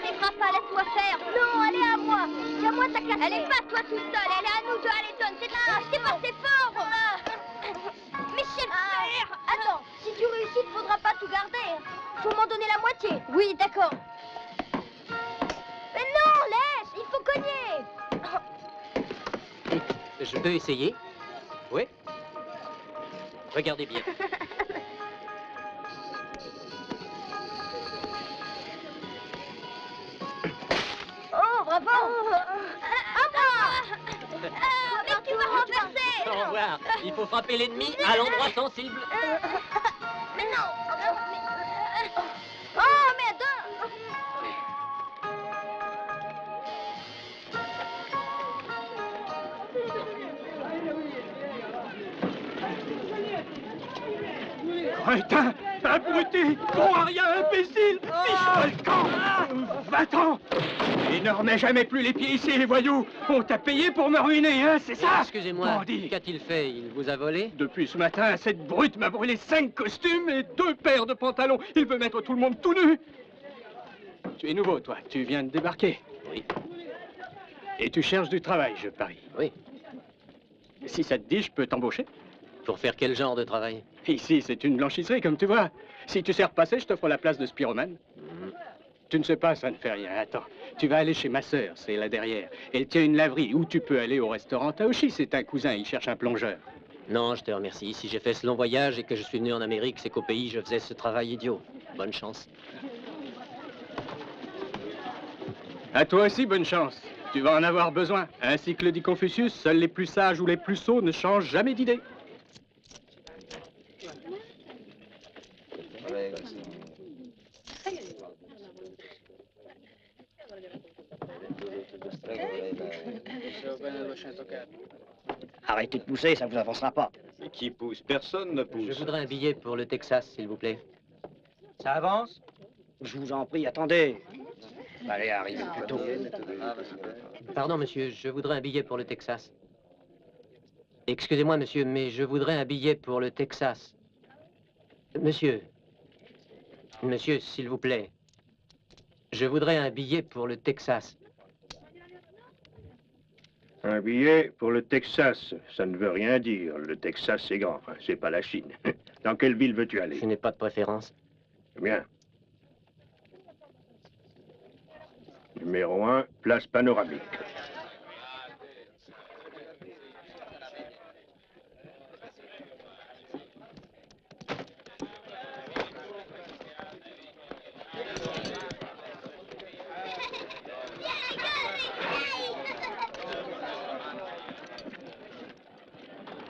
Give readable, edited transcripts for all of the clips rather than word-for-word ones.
n'arriveras pas, laisse-moi faire. Non, elle est à moi. Tiens-moi ta carte. Elle est pas toi tout seul, elle est à nous deux, Allenton. C'est acheté par tes fort. Michel, attends, si tu réussis, il ne faudra pas tout garder. Faut m'en donner la moitié. Oui, d'accord. Mais non, laisse, il faut cogner. Je peux essayer? Oui. Regardez bien. Oh, bravo. À moi. Mais tu vas renverser. Au revoir. Il faut frapper l'ennemi à l'endroit sensible. Mais non. Oh, merde. Crétin, abruti, con à rien, imbécile, fiche-toi le camp. Va-t'en. Et ne remets jamais plus les pieds ici, les voyous. On t'a payé pour me ruiner, hein, c'est ça? Excusez-moi, Bandit. qu'a-t-il fait? Il vous a volé? Depuis ce matin, cette brute m'a brûlé 5 costumes et 2 paires de pantalons. Il veut mettre tout le monde tout nu. Tu es nouveau, toi. Tu viens de débarquer. Oui. Et tu cherches du travail, je parie. Oui. Si ça te dit, je peux t'embaucher. Pour faire quel genre de travail? Ici, c'est une blanchisserie, comme tu vois. Si tu sais repasser, je t'offre la place de spiromane. Tu ne sais pas, ça ne fait rien. Attends, tu vas aller chez ma sœur, c'est là derrière. Elle tient une laverie, ou tu peux aller au restaurant Taoshi, c'est un cousin, il cherche un plongeur. Non, je te remercie. Si j'ai fait ce long voyage et que je suis venu en Amérique, c'est qu'au pays, je faisais ce travail idiot. Bonne chance. À toi aussi, bonne chance. Tu vas en avoir besoin. Ainsi que le dit Confucius, seuls les plus sages ou les plus sots ne changent jamais d'idée. Arrêtez de pousser, ça vous avancera pas. Et qui pousse? Personne ne pousse. Je voudrais un billet pour le Texas, s'il vous plaît. Ça avance? Je vous en prie, attendez. Allez, arrivez plus tôt. Pardon, monsieur, je voudrais un billet pour le Texas. Excusez-moi, monsieur, mais je voudrais un billet pour le Texas. Monsieur. Monsieur, s'il vous plaît. Je voudrais un billet pour le Texas. Un billet pour le Texas, ça ne veut rien dire. Le Texas, c'est grand, hein, c'est pas la Chine. Dans quelle ville veux-tu aller? Je n'ai pas de préférence. Bien. Numéro 1, place panoramique.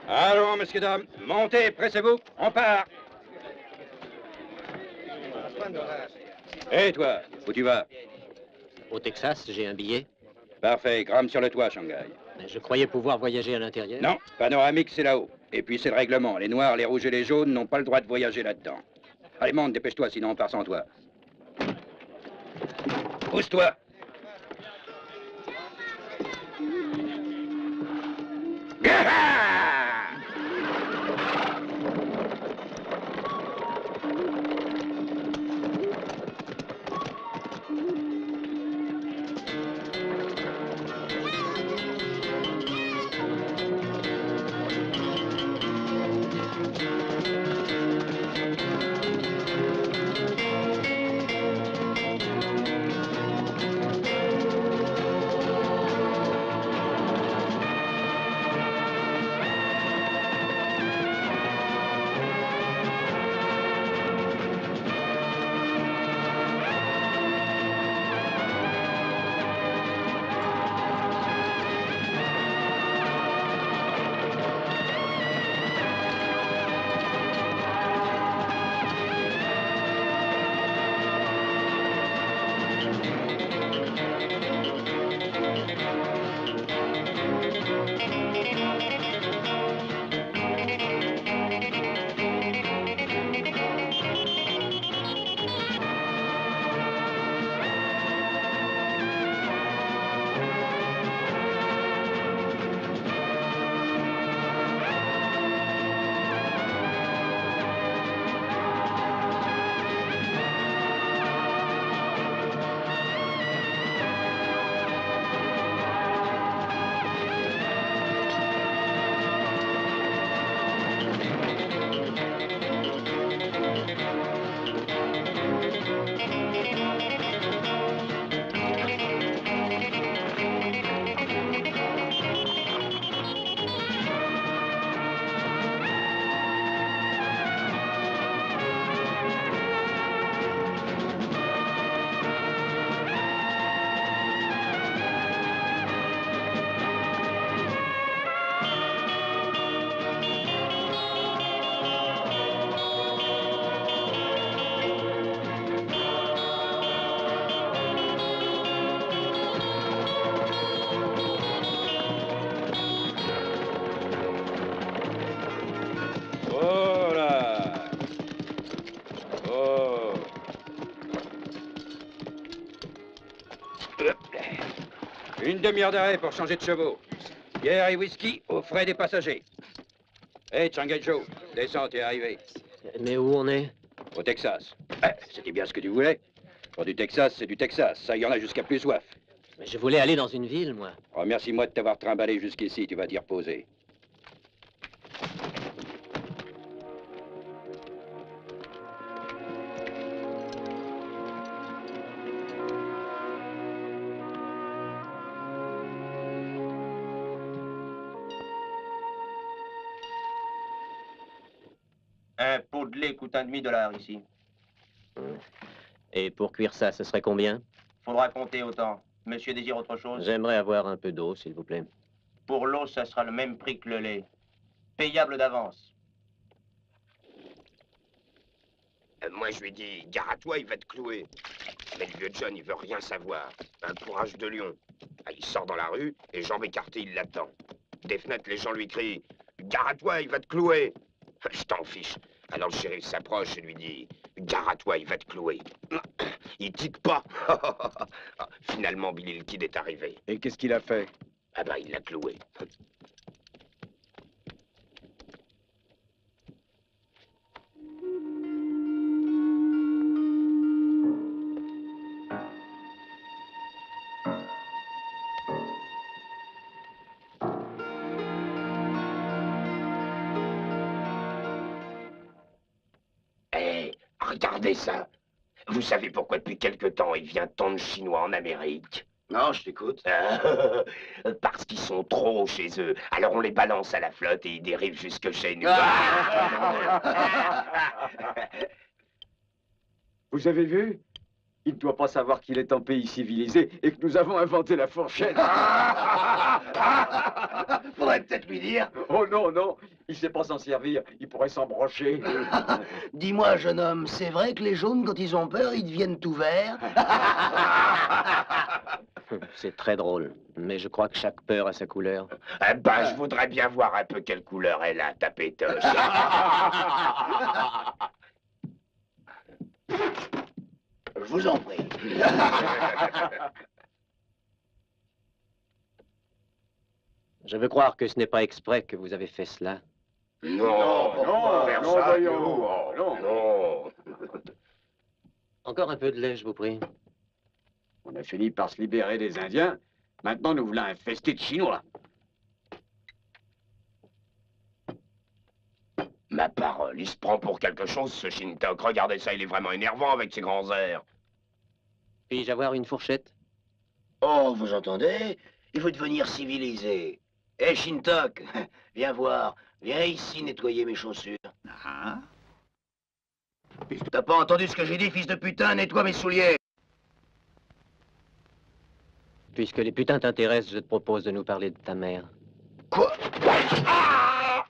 Allons, messieurs, dames, montez, pressez-vous, on part. Et toi, où tu vas? Au Texas, j'ai un billet. Parfait, gramme sur le toit, Shanghai. Mais je croyais pouvoir voyager à l'intérieur. Non, panoramique, c'est là-haut. Et puis c'est le règlement. Les noirs, les rouges et les jaunes n'ont pas le droit de voyager là-dedans. Allez, monte, dépêche-toi, sinon on part sans toi. Pousse-toi. Une demi-heure d'arrêt pour changer de chevaux. Bière et whisky aux frais des passagers. Hé, Shanghai Joe, descends, t'es arrivé. Mais où on est? Au Texas. C'était bien ce que tu voulais. Pour du Texas, c'est du Texas. Ça, il y en a jusqu'à plus soif. Mais je voulais aller dans une ville, moi. Remercie-moi de t'avoir trimballé jusqu'ici, tu vas t'y reposer. Un pot de lait coûte $1,5 ici. Et pour cuire ça, ce serait combien? Faudra compter autant. Monsieur désire autre chose? J'aimerais avoir un peu d'eau, s'il vous plaît. Pour l'eau, ça sera le même prix que le lait. Payable d'avance. Moi, je lui ai dit, gare à toi, il va te clouer. Mais le vieux John, il veut rien savoir. Un courage de lion. Il sort dans la rue, et jambes écartées, il l'attend. Des fenêtres, les gens lui crient, gare à toi, il va te clouer. Je t'en fiche. Alors le shérif s'approche et lui dit, gare à toi, il va te clouer. Il tique pas. Finalement, Billy le Kid est arrivé. Et qu'est-ce qu'il a fait? Ah bah, il l'a cloué. Regardez ça. Vous savez pourquoi depuis quelque temps il vient tant de Chinois en Amérique? Non, je t'écoute. Parce qu'ils sont trop chez eux. Alors on les balance à la flotte et ils dérivent jusque chez nous. Vous avez vu? Il ne doit pas savoir qu'il est un pays civilisé et que nous avons inventé la fourchette. Faudrait peut-être lui dire. Oh non, non, il sait pas s'en servir. Il pourrait s'en brocher. Dis-moi, jeune homme, c'est vrai que les jaunes, quand ils ont peur, ils deviennent tout verts? C'est très drôle, mais je crois que chaque peur a sa couleur. Eh ben, je voudrais bien voir un peu quelle couleur elle a, ta pétoche. Je vous en prie. Je veux croire que ce n'est pas exprès que vous avez fait cela. Non, non. Encore un peu de lait, je vous prie. On a fini par se libérer des Indiens. Maintenant, nous voulons infester de Chinois. Ma parole, il se prend pour quelque chose, ce Shintok. Regardez ça, il est vraiment énervant avec ses grands airs. Puis-je avoir une fourchette? Oh, vous entendez? Il faut devenir civilisé. Hé, Shintok, viens voir. Viens ici nettoyer mes chaussures. Ah. T'as pas entendu ce que j'ai dit, fils de putain? Nettoie mes souliers. Puisque les putains t'intéressent, je te propose de nous parler de ta mère. Quoi? Ah!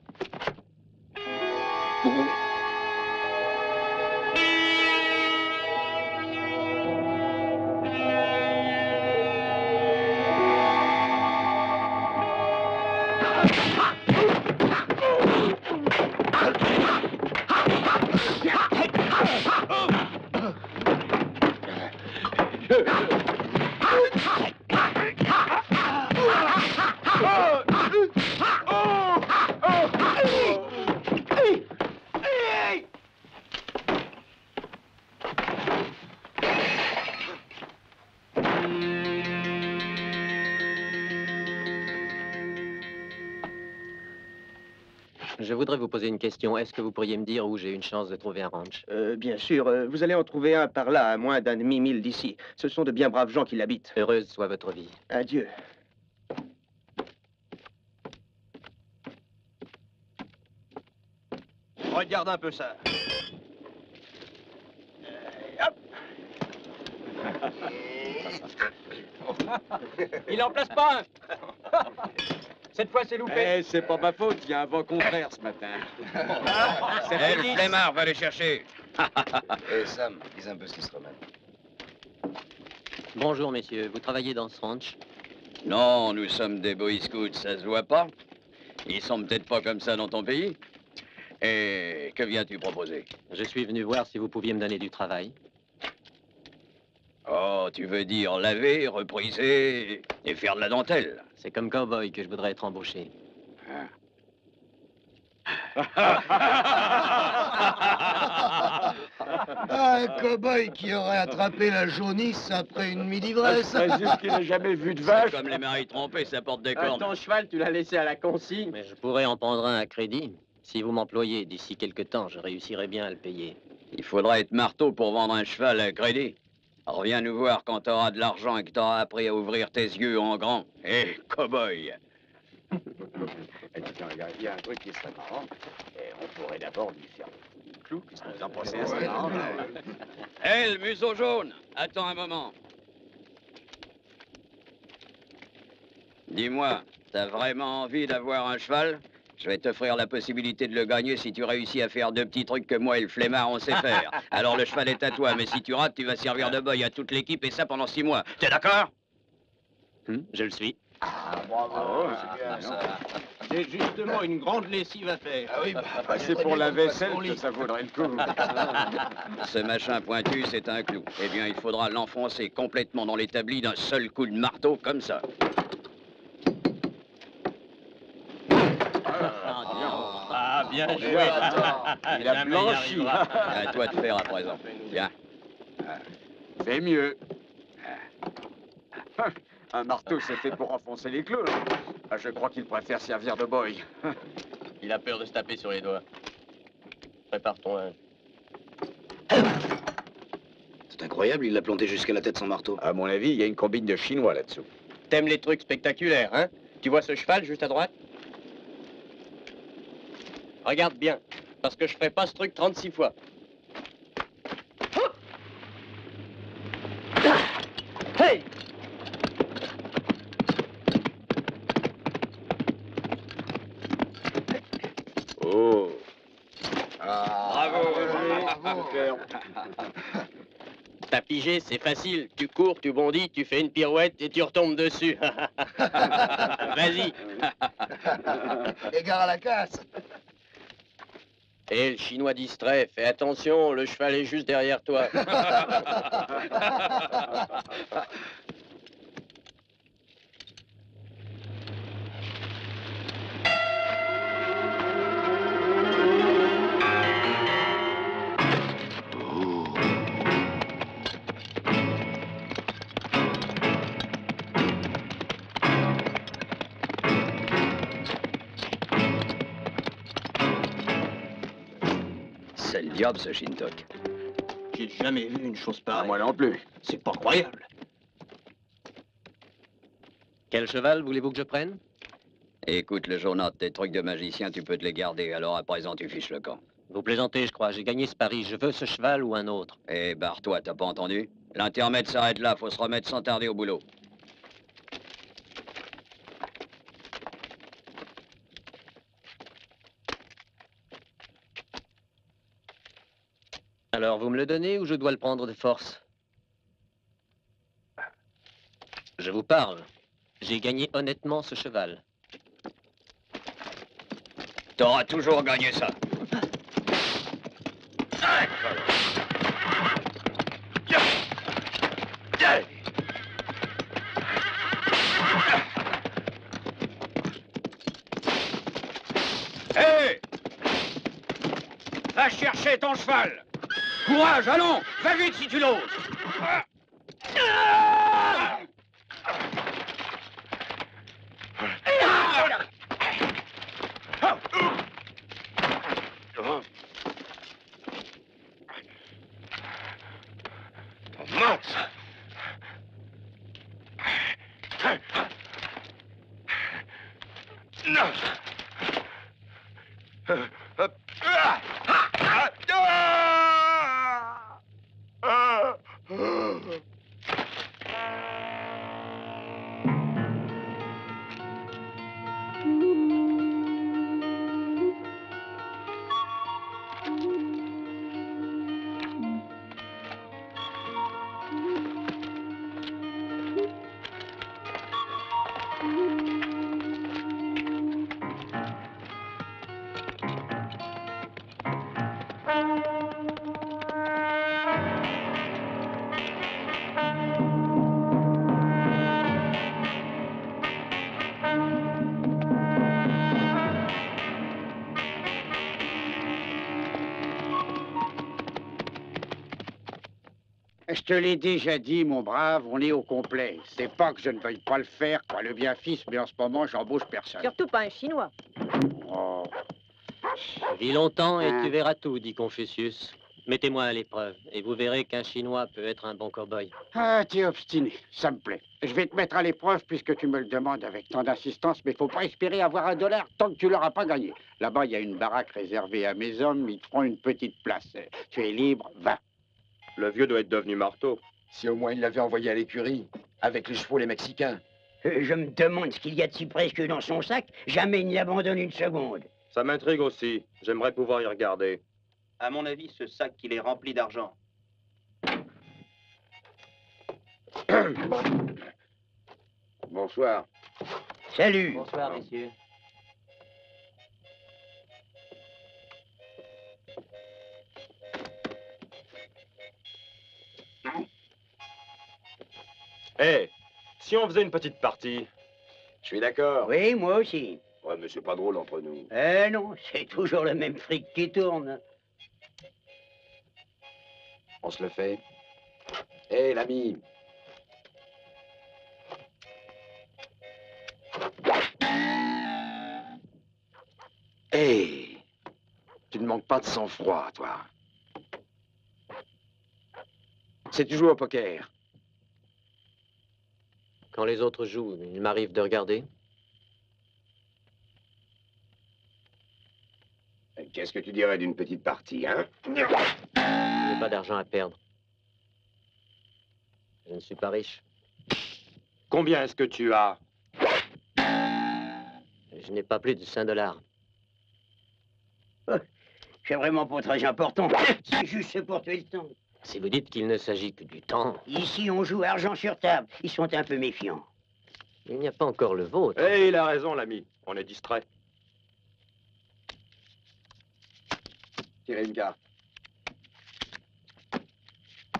Je voudrais vous poser une question. Est-ce que vous pourriez me dire où j'ai une chance de trouver un ranch? Bien sûr, vous allez en trouver un par là, à moins d'un demi-mille d'ici. Ce sont de bien braves gens qui l'habitent. Heureuse soit votre vie. Adieu. Regarde un peu ça. Il en place pas un. Cette fois, c'est loupé. Eh, c'est pas ma faute, il y a un vent contraire ce matin. Eh, le flemmard, va le chercher. Sam, dis un peu ce qui se remet. Bonjour, messieurs. Vous travaillez dans ce ranch? Non, nous sommes des Boy Scouts, ça se voit pas. Ils sont peut-être pas comme ça dans ton pays. Et que viens-tu proposer? Je suis venu voir si vous pouviez me donner du travail. Oh, Oh, tu veux dire laver, repriser et faire de la dentelle? C'est comme cow-boy que je voudrais être embauché. Un cow-boy qui aurait attrapé la jaunisse après une midi-ivresse. Je présume qu'il n'a jamais vu de vache. Comme les maris trompés, ça porte des cornes. Ton cheval, tu l'as laissé à la consigne. Mais je pourrais en prendre un à crédit. Si vous m'employez d'ici quelque temps, je réussirai bien à le payer. Il faudra être marteau pour vendre un cheval à crédit. Reviens nous voir quand t'auras de l'argent et que t'auras appris à ouvrir tes yeux en grand. Hé, cow-boy! Il y a un truc qui serait marrant. Et on pourrait d'abord lui faire un clou. Qu'est-ce que vous en pensez à ça? Hé, le museau jaune! Attends un moment. Dis-moi, t'as vraiment envie d'avoir un cheval? Je vais t'offrir la possibilité de le gagner si tu réussis à faire 2 petits trucs que moi et le flemmard on sait faire. Alors le cheval est à toi, mais si tu rates, tu vas servir de boy à toute l'équipe et ça pendant 6 mois. T'es d'accord? Je le suis. Bravo, c'est bien, ça. C'est justement une grande lessive à faire. Ah oui, c'est pour la vaisselle que ça vaudrait le coup. Ce machin pointu, c'est un clou. Eh bien, il faudra l'enfoncer complètement dans l'établi d'un seul coup de marteau, comme ça. Ah, bien joué. Il a blanchi. À toi de faire à présent. Viens. C'est mieux. Un marteau, c'est fait pour enfoncer les clous. Ah, je crois qu'il préfère servir de boy. Il a peur de se taper sur les doigts. Prépare ton linge. C'est incroyable, il l'a planté jusqu'à la tête sans marteau. À mon avis, il y a une combine de Chinois là-dessous. T'aimes les trucs spectaculaires, hein? Tu vois ce cheval juste à droite? Regarde bien, parce que je ferai pas ce truc 36 fois. Hey! Oh. Bravo! T'as pigé, c'est facile. Tu cours, tu bondis, tu fais une pirouette et tu retombes dessus. Vas-y. Égare à la casse. Et le Chinois distrait, fais attention, le cheval est juste derrière toi. C'est le diable, ce Shintok. J'ai jamais vu une chose pareille. Moi non plus. C'est pas croyable. Quel cheval voulez-vous que je prenne? Écoute, le journal, tes trucs de magicien, tu peux te les garder. Alors à présent, tu fiches le camp. Vous plaisantez, je crois. J'ai gagné ce pari. Je veux ce cheval ou un autre. Eh, barre-toi, t'as pas entendu? L'intermède s'arrête là. Faut se remettre sans tarder au boulot. Alors, vous me le donnez ou je dois le prendre de force? Je vous parle. J'ai gagné honnêtement ce cheval. T'auras toujours gagné ça. Hé! Va chercher ton cheval! Courage, allons! Va vite si tu l'oses! te l'ai déjà dit, mon brave, on est au complet. C'est pas que je ne veuille pas le faire, quoi, le bien fils, mais en ce moment, j'embauche personne. Surtout pas un Chinois. Oh. Vis longtemps et tu verras tout, dit Confucius. Mettez-moi à l'épreuve, et vous verrez qu'un Chinois peut être un bon cow-boy. Ah, tu es obstiné, ça me plaît. Je vais te mettre à l'épreuve puisque tu me le demandes avec tant d'insistance, mais faut pas espérer avoir $1 tant que tu l'auras pas gagné. Là-bas, il y a une baraque réservée à mes hommes, ils te feront une petite place. Tu es libre, va. Le vieux doit être devenu marteau. Si au moins il l'avait envoyé à l'écurie, avec les chevaux les Mexicains. Je me demande ce qu'il y a de si précieux dans son sac. Jamais il n'y abandonne une seconde. Ça m'intrigue aussi. J'aimerais pouvoir y regarder. À mon avis, ce sac, il est rempli d'argent. Bonsoir. Salut. Bonsoir, messieurs. Hé, si on faisait une petite partie? Je suis d'accord. Oui, moi aussi. Ouais, mais c'est pas drôle entre nous. Non, c'est toujours le même fric qui tourne. On se le fait. Hé, l'ami. Hé, tu ne manques pas de sang-froid, toi. Sais-tu jouer au poker? Quand les autres jouent, il m'arrive de regarder. Qu'est-ce que tu dirais d'une petite partie, hein? Je n'ai pas d'argent à perdre. Je ne suis pas riche. Combien est-ce que tu as? Je n'ai pas plus de $5. C'est vraiment pas très important. C'est juste pour tuer le temps. Si vous dites qu'il ne s'agit que du temps... Ici, on joue argent sur table. Ils sont un peu méfiants. Il n'y a pas encore le vôtre. Eh, il a raison, l'ami. On est distrait. Tirez une carte.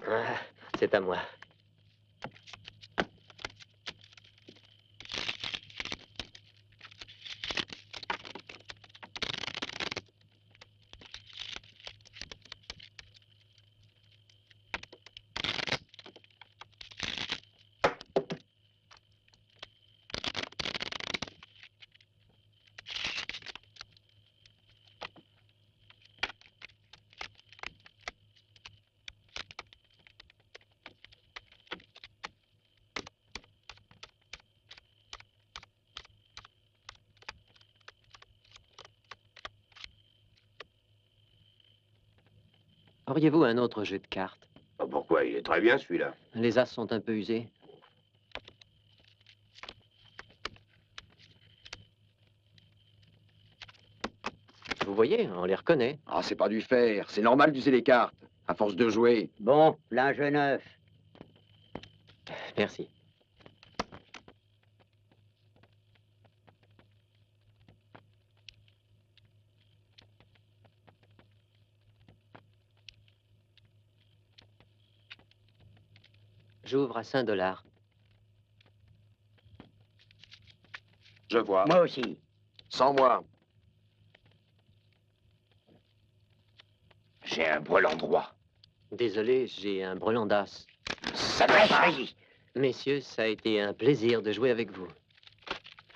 Ah, c'est à moi. Auriez-vous un autre jeu de cartes? Oh, pourquoi? Il est très bien, celui-là. Les as sont un peu usés. Vous voyez, on les reconnaît. Ah, c'est pas du fer. C'est normal d'user les cartes, à force de jouer. Bon, linge neuf. Merci. J'ouvre à $5. Je vois. Moi aussi. Sans moi. J'ai un brelan droit. Désolé, j'ai un brelan d'as. Ça va pas. Messieurs, ça a été un plaisir de jouer avec vous.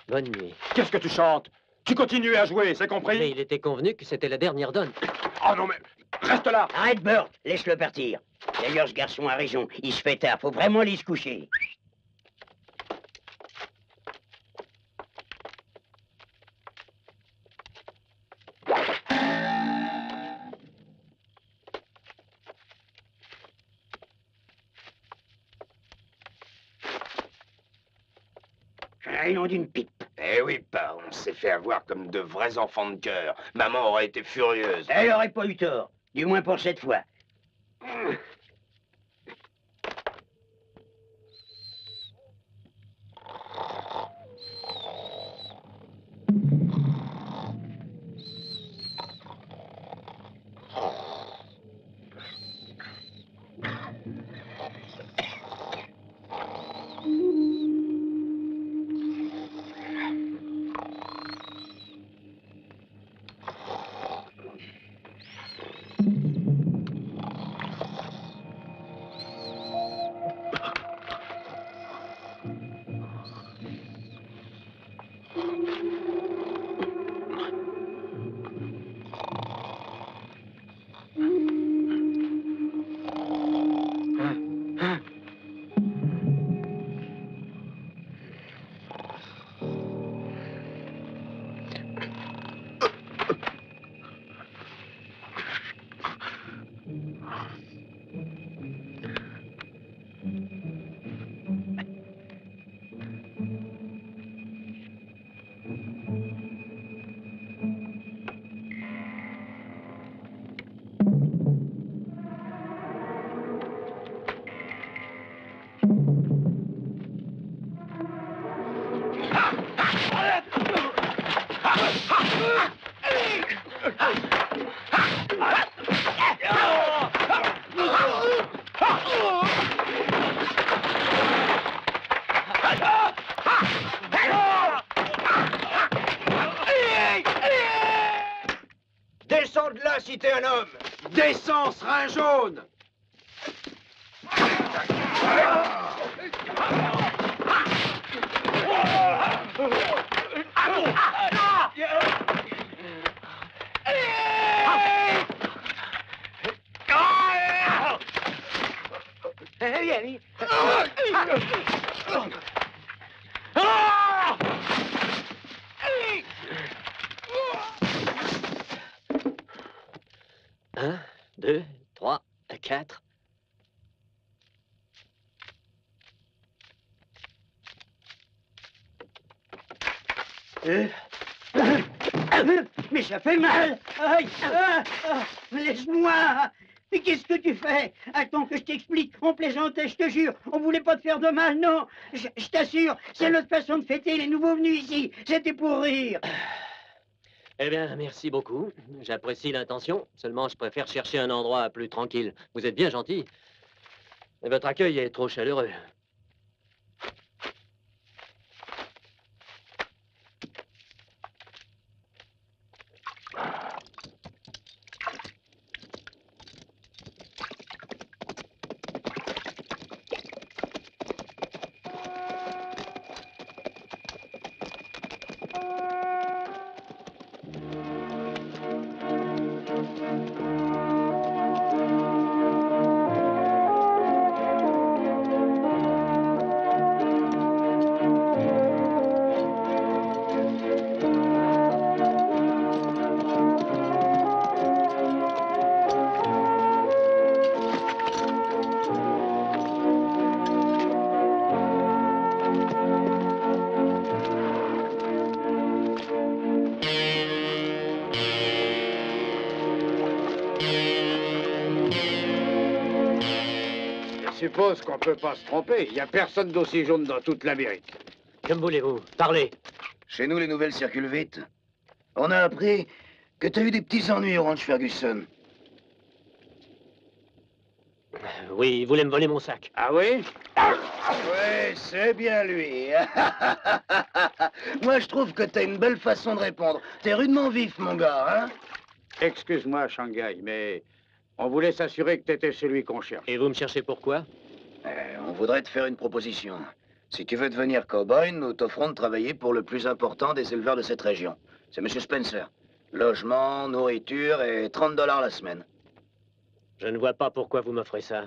Bonne nuit. Qu'est-ce que tu chantes? Tu continues à jouer, c'est compris? Mais il était convenu que c'était la dernière donne. Oh non, mais reste là! Arrête, Burt. Laisse-le partir. D'ailleurs, ce garçon a raison. Il se fait tard. Faut vraiment aller se coucher. Un nom d'une pipe. Eh oui, pas. On s'est fait avoir comme de vrais enfants de cœur. Maman aurait été furieuse. Elle aurait pas eu tort. Du moins pour cette fois. Descends de là si t'es un homme. Descends, serin jaune. Vieni. Un, deux, trois, quatre. Mais ça fait mal. Aïe, laisse-moi. Mais qu'est-ce que tu fais? Attends que je t'explique. On plaisantait, je te jure. On voulait pas te faire de mal, non. Je t'assure, c'est notre façon de fêter les nouveaux venus ici. C'était pour rire. Eh bien, merci beaucoup. J'apprécie l'intention. Seulement, je préfère chercher un endroit plus tranquille. Vous êtes bien gentil. Mais votre accueil est trop chaleureux. Je suppose qu'on peut pas se tromper. Il n'y a personne d'aussi jaune dans toute l'Amérique. Comme voulez-vous. Parlez. Chez nous, les nouvelles circulent vite. On a appris que t'as eu des petits ennuis au ranch Ferguson. Oui, il voulait me voler mon sac. Ah oui? Ouais, c'est bien lui. Moi, je trouve que t'as une belle façon de répondre. T'es rudement vif, mon gars, hein? Excuse-moi, Shanghai, mais on voulait s'assurer que t'étais celui qu'on cherche. Et vous me cherchez pourquoi? On voudrait te faire une proposition. Si tu veux devenir cow-boy, nous t'offrons de travailler pour le plus important des éleveurs de cette région. C'est M. Spencer. Logement, nourriture et $30 la semaine. Je ne vois pas pourquoi vous m'offrez ça.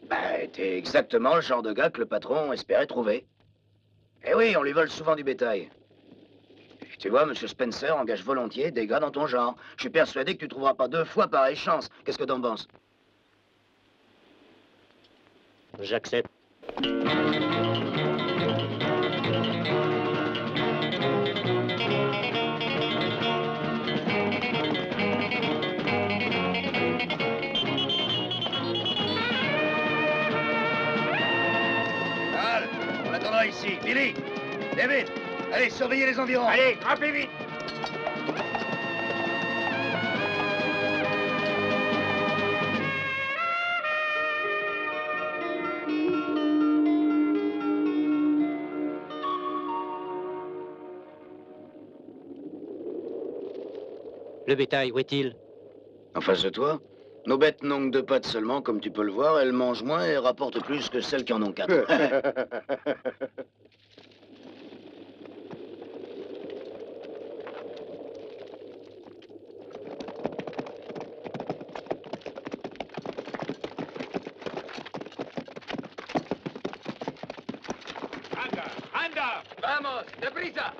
Bah, t'es exactement le genre de gars que le patron espérait trouver. Eh oui, on lui vole souvent du bétail. Et tu vois, M. Spencer engage volontiers des gars dans ton genre. Je suis persuadé que tu trouveras pas deux fois pareille chance. Qu'est-ce que t'en penses? J'accepte. Al, on attendra ici. Billy, David, allez, surveillez les environs. Allez, grimpez vite. Le bétail, où est-il? En face de toi, nos bêtes n'ont que 2 pattes seulement, comme tu peux le voir. Elles mangent moins et rapportent plus que celles qui en ont 4. Anda! Vamos, deprisa!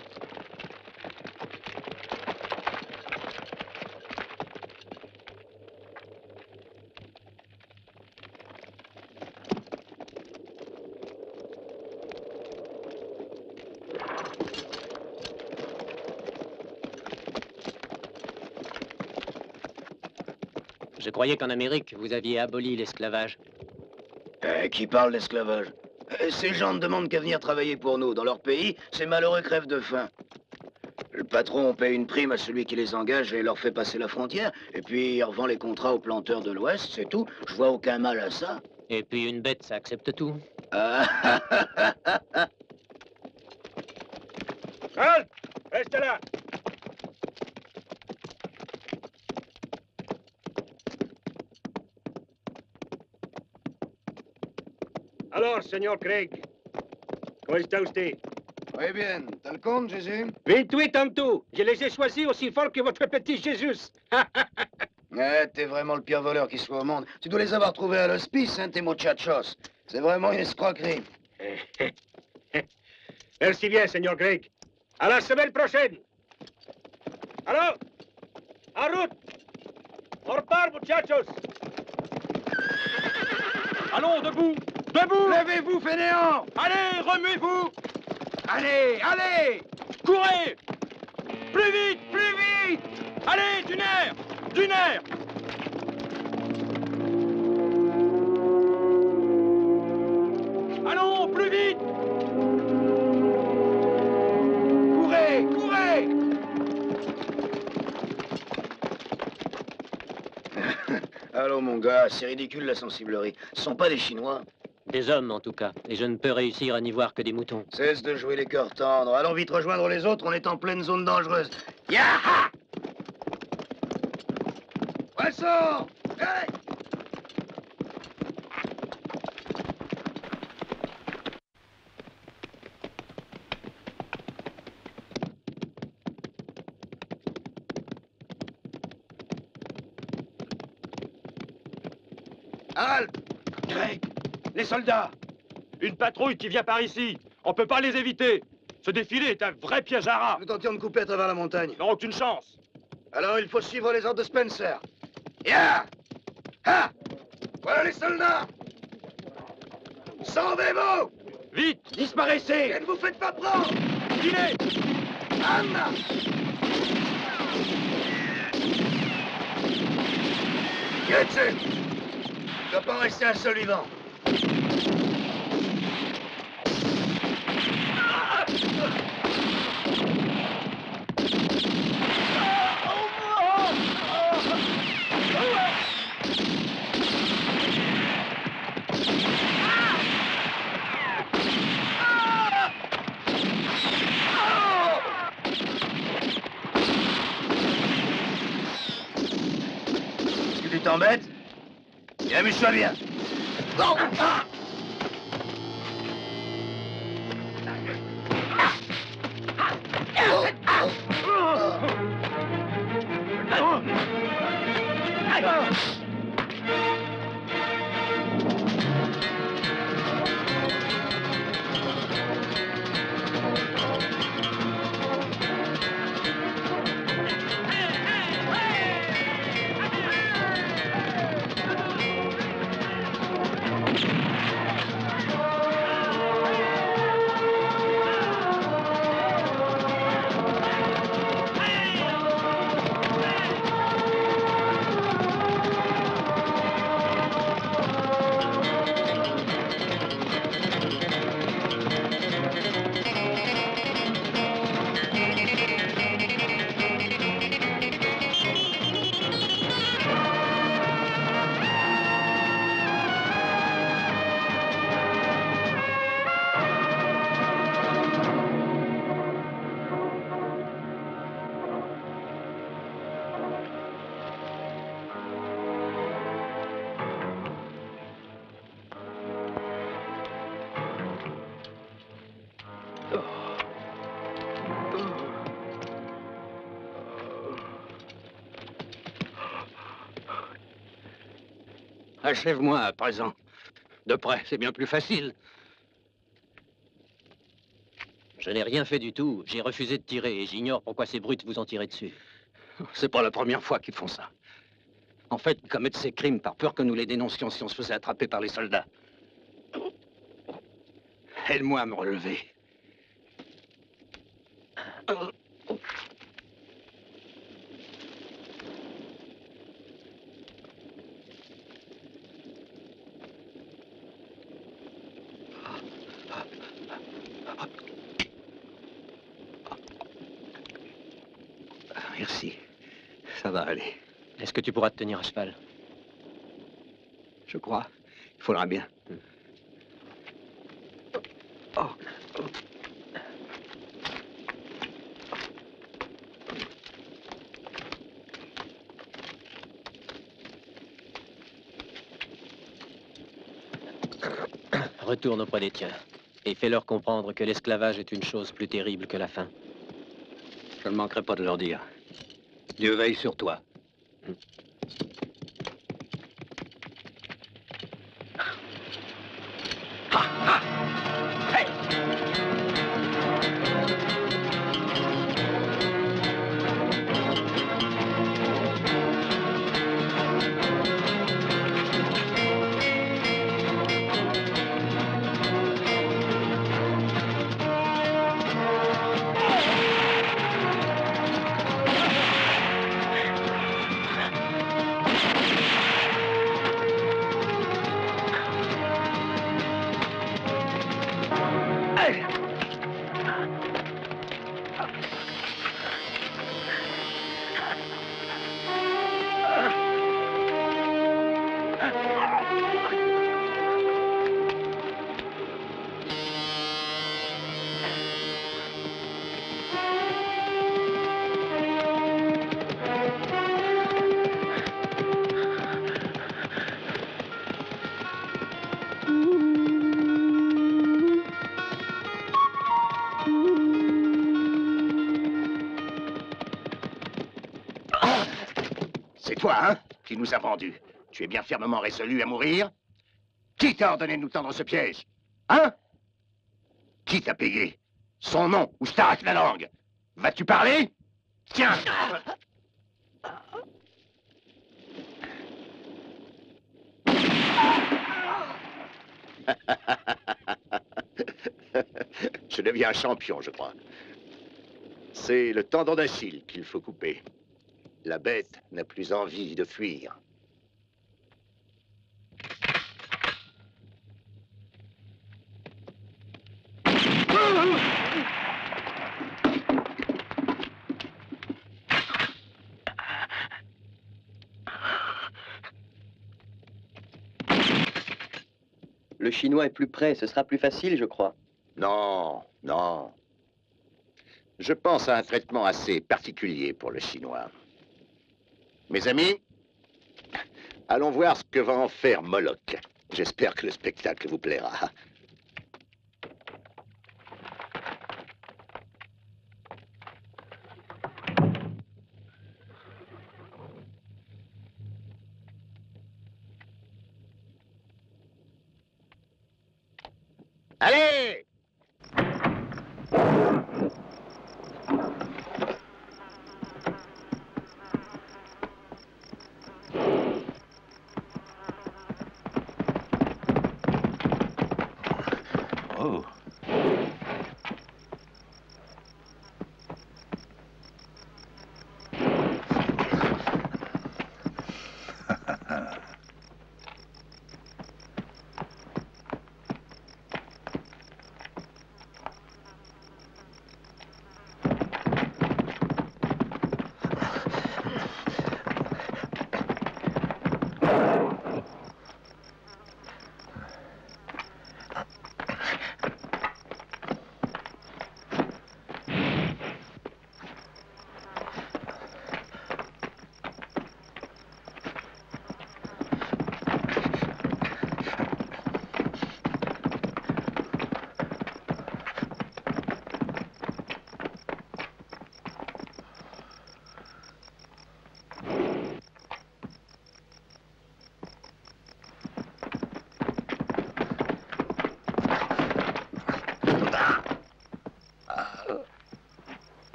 Je croyais qu'en Amérique, vous aviez aboli l'esclavage. Qui parle d'esclavage? Ces gens ne demandent qu'à venir travailler pour nous. Dans leur pays, ces malheureux crèvent de faim. Le patron paye une prime à celui qui les engage et leur fait passer la frontière. Et puis, il revend les contrats aux planteurs de l'Ouest, c'est tout. Je vois aucun mal à ça. Et puis une bête, ça accepte tout. Halt! Reste là! Alors, señor Craig, ¿cómo está usted? Muy bien. T'as le compte, Jésus? 28 tanto. Je les ai choisis aussi fort que votre petit Jésus. Ouais, t'es vraiment le pire voleur qui soit au monde. Tu dois les avoir trouvés à l'hospice, hein, tes muchachos. C'est vraiment une escroquerie. Merci bien, señor Craig. À la semaine prochaine. Alors, en route. On repart, muchachos. Allons, debout! Debout! Levez-vous, fainéants! Allez, remuez-vous! Allez, allez! Courez! Plus vite, plus vite! Allez, du nerf! Du nerf! Allons, plus vite! Courez, courez! Allô, mon gars, c'est ridicule la sensiblerie. Ce sont pas des Chinois. Des hommes, en tout cas. Et je ne peux réussir à n'y voir que des moutons. Cesse de jouer les cœurs tendres. Allons vite rejoindre les autres, on est en pleine zone dangereuse. Yaha! Poisson! Allez! Halte! Greg, les soldats! Une patrouille qui vient par ici. On peut pas les éviter. Ce défilé est un vrai piège à rats. Nous tentions de couper à travers la montagne. Ils n'ont aucune chance. Alors il faut suivre les ordres de Spencer. Ya! Ha! Voilà les soldats! Sauvez-vous! Vite! Disparaissez! Et ne vous faites pas prendre! Filez! Anna! Getsu! Il ne doit pas rester un seul vivant. Tu t'embêtes? Et amuse-toi bien. Oh! Ah! Achève-moi à présent. De près, c'est bien plus facile. Je n'ai rien fait du tout. J'ai refusé de tirer et j'ignore pourquoi ces brutes vous ont tiré dessus. C'est pas la première fois qu'ils font ça. En fait, ils commettent ces crimes par peur que nous les dénoncions si on se faisait attraper par les soldats. Aide-moi à me relever. Merci. Ça va aller. Est-ce que tu pourras te tenir à cheval? Je crois. Il faudra bien. Oh. Retourne auprès des tiens et fais-leur comprendre que l'esclavage est une chose plus terrible que la faim. Je ne manquerai pas de leur dire. Dieu veille sur toi. C'est toi, hein, qui nous a vendus. Tu es bien fermement résolu à mourir? Qui t'a ordonné de nous tendre ce piège? Hein? Qui t'a payé? Son nom, ou je t'arrache la langue. Vas-tu parler? Tiens! Je deviens champion, je crois. C'est le tendon d'Achille qu'il faut couper. La bête n'a plus envie de fuir. Le Chinois est plus près, ce sera plus facile, je crois. Non, non. Je pense à un traitement assez particulier pour le Chinois. Mes amis, allons voir ce que va en faire Moloch. J'espère que le spectacle vous plaira. Allez! Oh.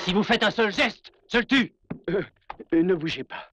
Si vous faites un seul geste, je le tue. Ne bougez pas.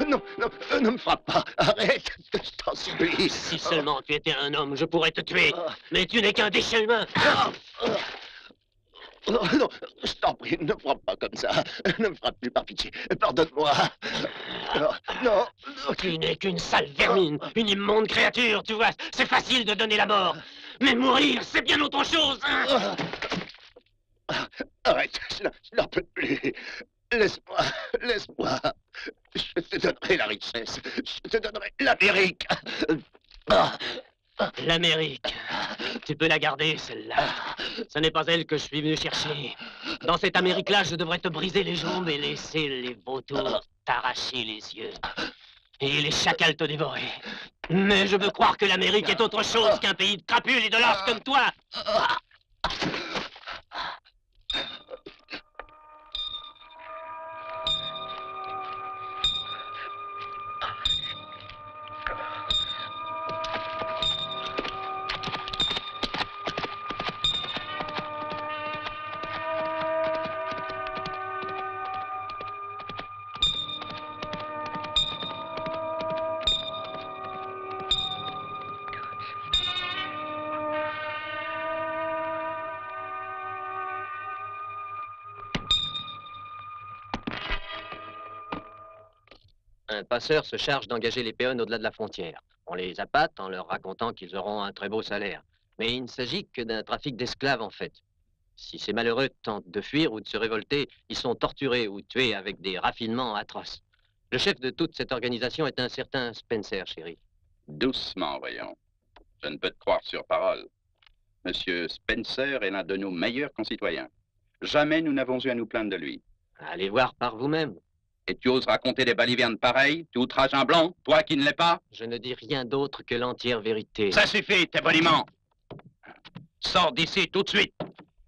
Non, non, ne me frappe pas. Arrête, je t'en supplie. Si seulement tu étais un homme, je pourrais te tuer. Mais tu n'es qu'un déchet humain. Non, je t'en prie, ne me frappe pas comme ça. Ne me frappe plus, par pitié. Pardonne-moi. Non. Tu n'es qu'une sale vermine, une immonde créature, tu vois. C'est facile de donner la mort. Mais mourir, c'est bien autre chose. Hein. Arrête, je n'en peux plus. Laisse-moi. Je te donnerai la richesse. Je te donnerai l'Amérique. L'Amérique. Tu peux la garder, celle-là. Ce n'est pas elle que je suis venu chercher. Dans cette Amérique-là, je devrais te briser les jambes et laisser les vautours t'arracher les yeux. Et les chacals te dévorer. Mais je veux croire que l'Amérique est autre chose qu'un pays de crapules et de lâches comme toi. Un passeur se charge d'engager les péons au-delà de la frontière. On les appâte en leur racontant qu'ils auront un très beau salaire. Mais il ne s'agit que d'un trafic d'esclaves, en fait. Si ces malheureux tentent de fuir ou de se révolter, ils sont torturés ou tués avec des raffinements atroces. Le chef de toute cette organisation est un certain Spencer, chérie. Doucement, voyons. Je ne peux te croire sur parole. Monsieur Spencer est l'un de nos meilleurs concitoyens. Jamais nous n'avons eu à nous plaindre de lui. Allez voir par vous-même. Et tu oses raconter des balivernes pareilles? Tu outrages un blanc, toi qui ne l'es pas? Je ne dis rien d'autre que l'entière vérité. Ça suffit, tes boniments. Sors d'ici tout de suite.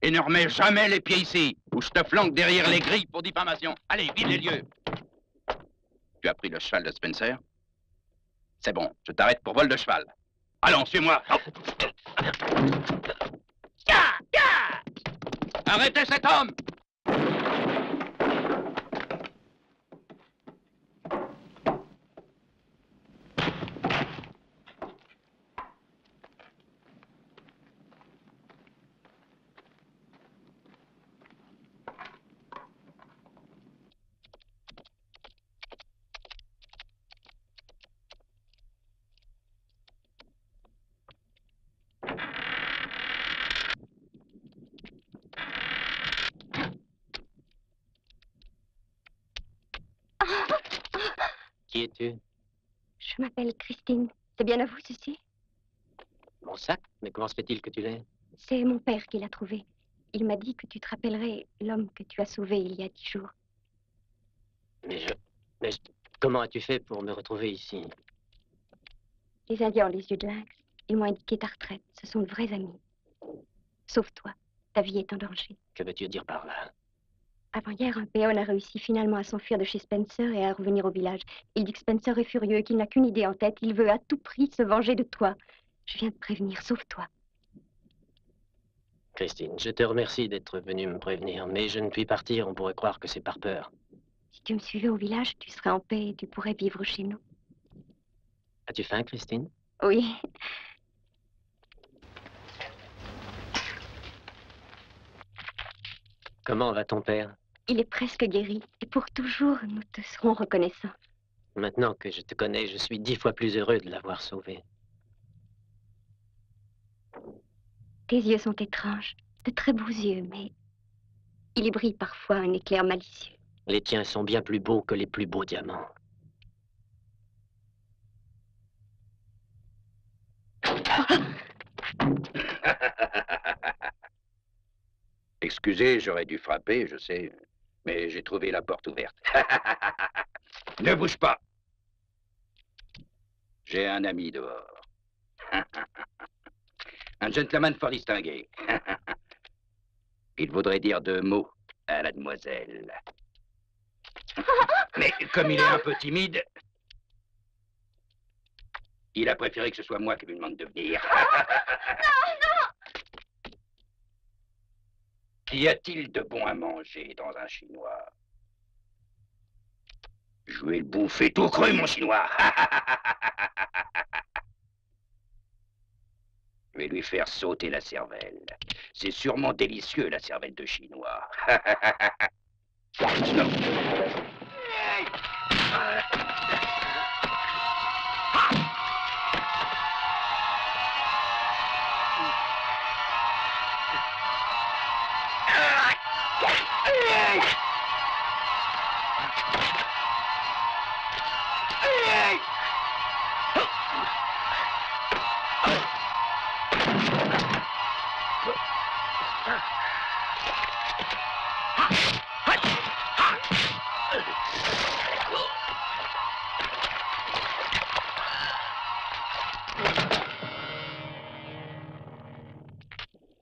Et ne remets jamais les pieds ici, ou je te flanque derrière les grilles pour diffamation. Allez, vide les lieux. Tu as pris le cheval de Spencer? C'est bon, je t'arrête pour vol de cheval. Allons, suis-moi. Arrêtez cet homme! Qui es-tu? Je m'appelle Christine. C'est bien à vous, ceci? Mon sac? Mais comment se fait-il que tu l'aies? C'est mon père qui l'a trouvé. Il m'a dit que tu te rappellerais l'homme que tu as sauvé il y a 10 jours. Comment as-tu fait pour me retrouver ici? Les Indiens ont les yeux de lynx. Ils m'ont indiqué ta retraite. Ce sont de vrais amis. Sauf toi. Ta vie est en danger. Que veux-tu dire par là? Avant-hier, un péon a réussi finalement à s'enfuir de chez Spencer et à revenir au village. Il dit que Spencer est furieux et qu'il n'a qu'une idée en tête. Il veut à tout prix se venger de toi. Je viens de prévenir, sauve-toi. Christine, je te remercie d'être venue me prévenir, mais je ne puis partir, on pourrait croire que c'est par peur. Si tu me suivais au village, tu serais en paix et tu pourrais vivre chez nous. As-tu faim, Christine? Oui. Comment va ton père? Il est presque guéri, et pour toujours, nous te serons reconnaissants. Maintenant que je te connais, je suis 10 fois plus heureux de l'avoir sauvé. Tes yeux sont étranges, de très beaux yeux, mais il y brille parfois un éclair malicieux. Les tiens sont bien plus beaux que les plus beaux diamants. Excusez, j'aurais dû frapper, je sais, mais j'ai trouvé la porte ouverte. Ne bouge pas. J'ai un ami dehors. Un gentleman fort distingué. Il voudrait dire 2 mots à la demoiselle. Mais comme il est un peu timide, il a préféré que ce soit moi qui lui demande de venir. Qu'y a-t-il de bon à manger dans un chinois? Je vais le bouffer tout cru, mon chinois. Je vais lui faire sauter la cervelle. C'est sûrement délicieux, la cervelle de chinois. Non.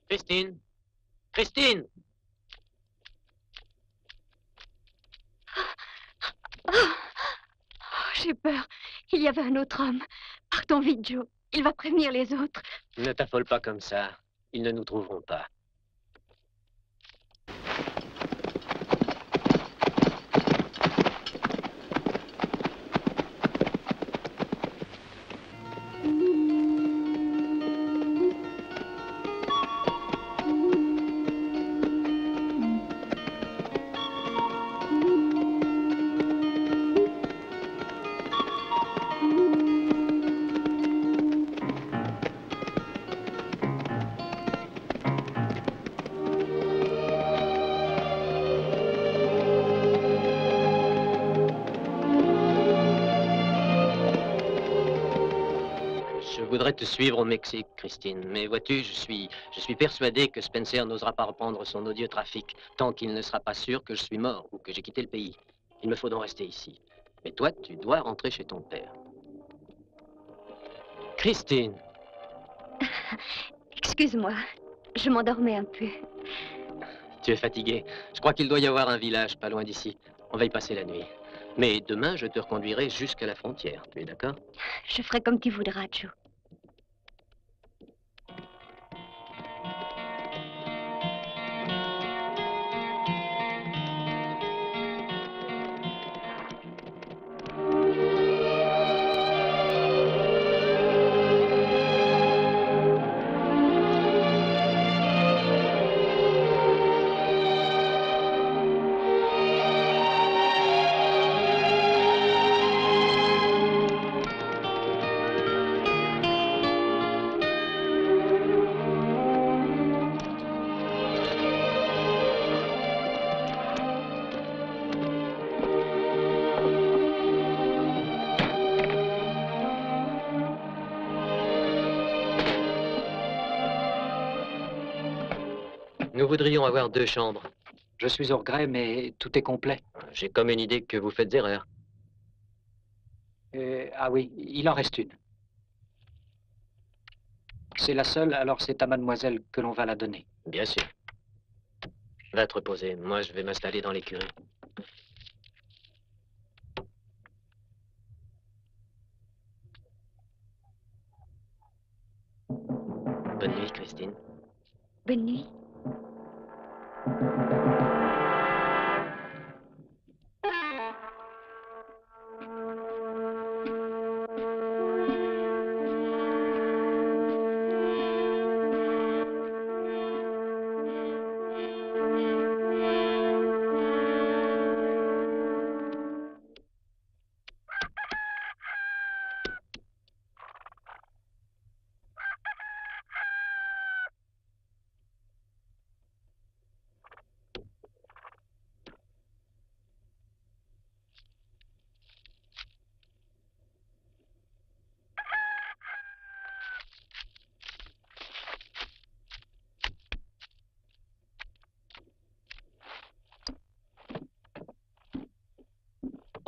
Christine! Christine! Oh, j'ai peur. Il y avait un autre homme. Partons vite, Joe. Il va prévenir les autres. Ne t'affole pas comme ça. Ils ne nous trouveront pas. Je voudrais te suivre au Mexique, Christine. Mais vois-tu, je suis persuadé que Spencer n'osera pas reprendre son odieux trafic tant qu'il ne sera pas sûr que je suis mort ou que j'ai quitté le pays. Il me faut donc rester ici. Mais toi, tu dois rentrer chez ton père. Christine! Excuse-moi. Je m'endormais un peu. Tu es fatiguée. Je crois qu'il doit y avoir un village pas loin d'ici. On va y passer la nuit. Mais demain, je te reconduirai jusqu'à la frontière. Tu es d'accord? Je ferai comme tu voudras, Joe. Nous voudrions avoir 2 chambres. Je suis au regret, mais tout est complet. J'ai comme une idée que vous faites erreur. Ah oui, il en reste une. C'est la seule, alors c'est à mademoiselle que l'on va la donner. Bien sûr. Va te reposer. Moi, je vais m'installer dans l'écurie. Bonne nuit, Christine. Bonne nuit.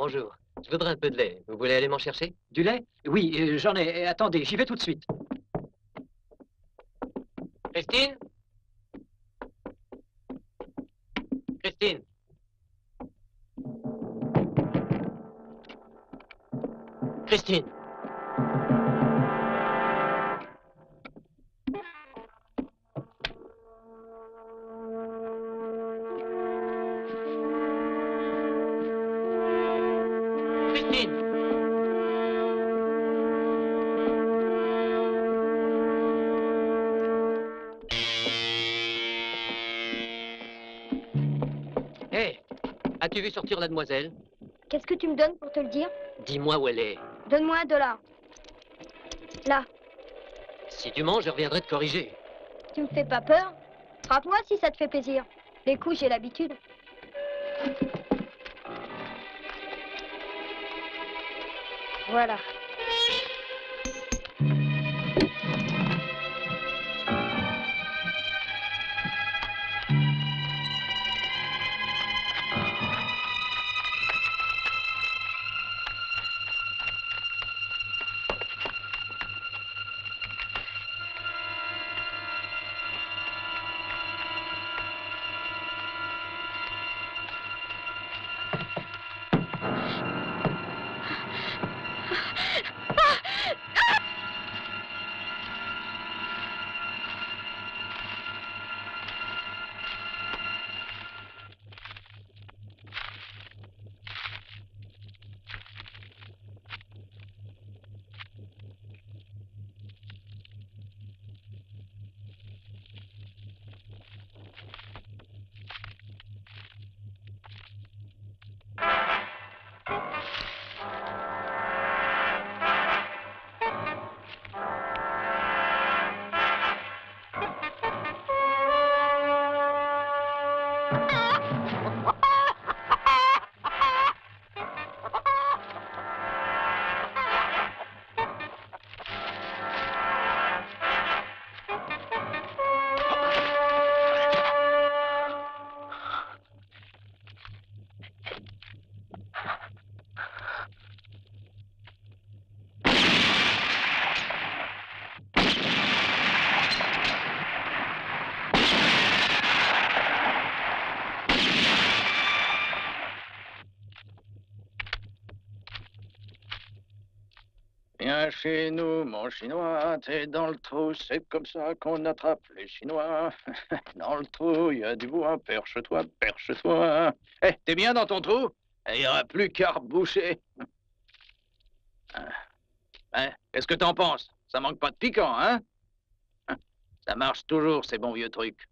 Bonjour. Je voudrais un peu de lait. Vous voulez aller m'en chercher? Du lait? Oui, j'en ai. Attendez, j'y vais tout de suite. Christine? Christine? Christine? Christine? Hé, as-tu vu sortir la demoiselle? Qu'est-ce que tu me donnes pour te le dire? Dis-moi où elle est. Donne-moi $1. Là, Si tu manges, je reviendrai te corriger. tu me fais pas peur? Frappe-moi si ça te fait plaisir. Les coups, j'ai l'habitude. Voilà. Viens chez nous, mon chinois, t'es dans le trou, c'est comme ça qu'on attrape les Chinois. Dans le trou, il y a du bois, perche-toi, perche-toi. Eh, t'es bien dans ton trou? Il n'y aura plus qu'à reboucher. Hein, qu'est-ce que t'en penses? Ça manque pas de piquant, hein? Ça marche toujours, ces bons vieux trucs.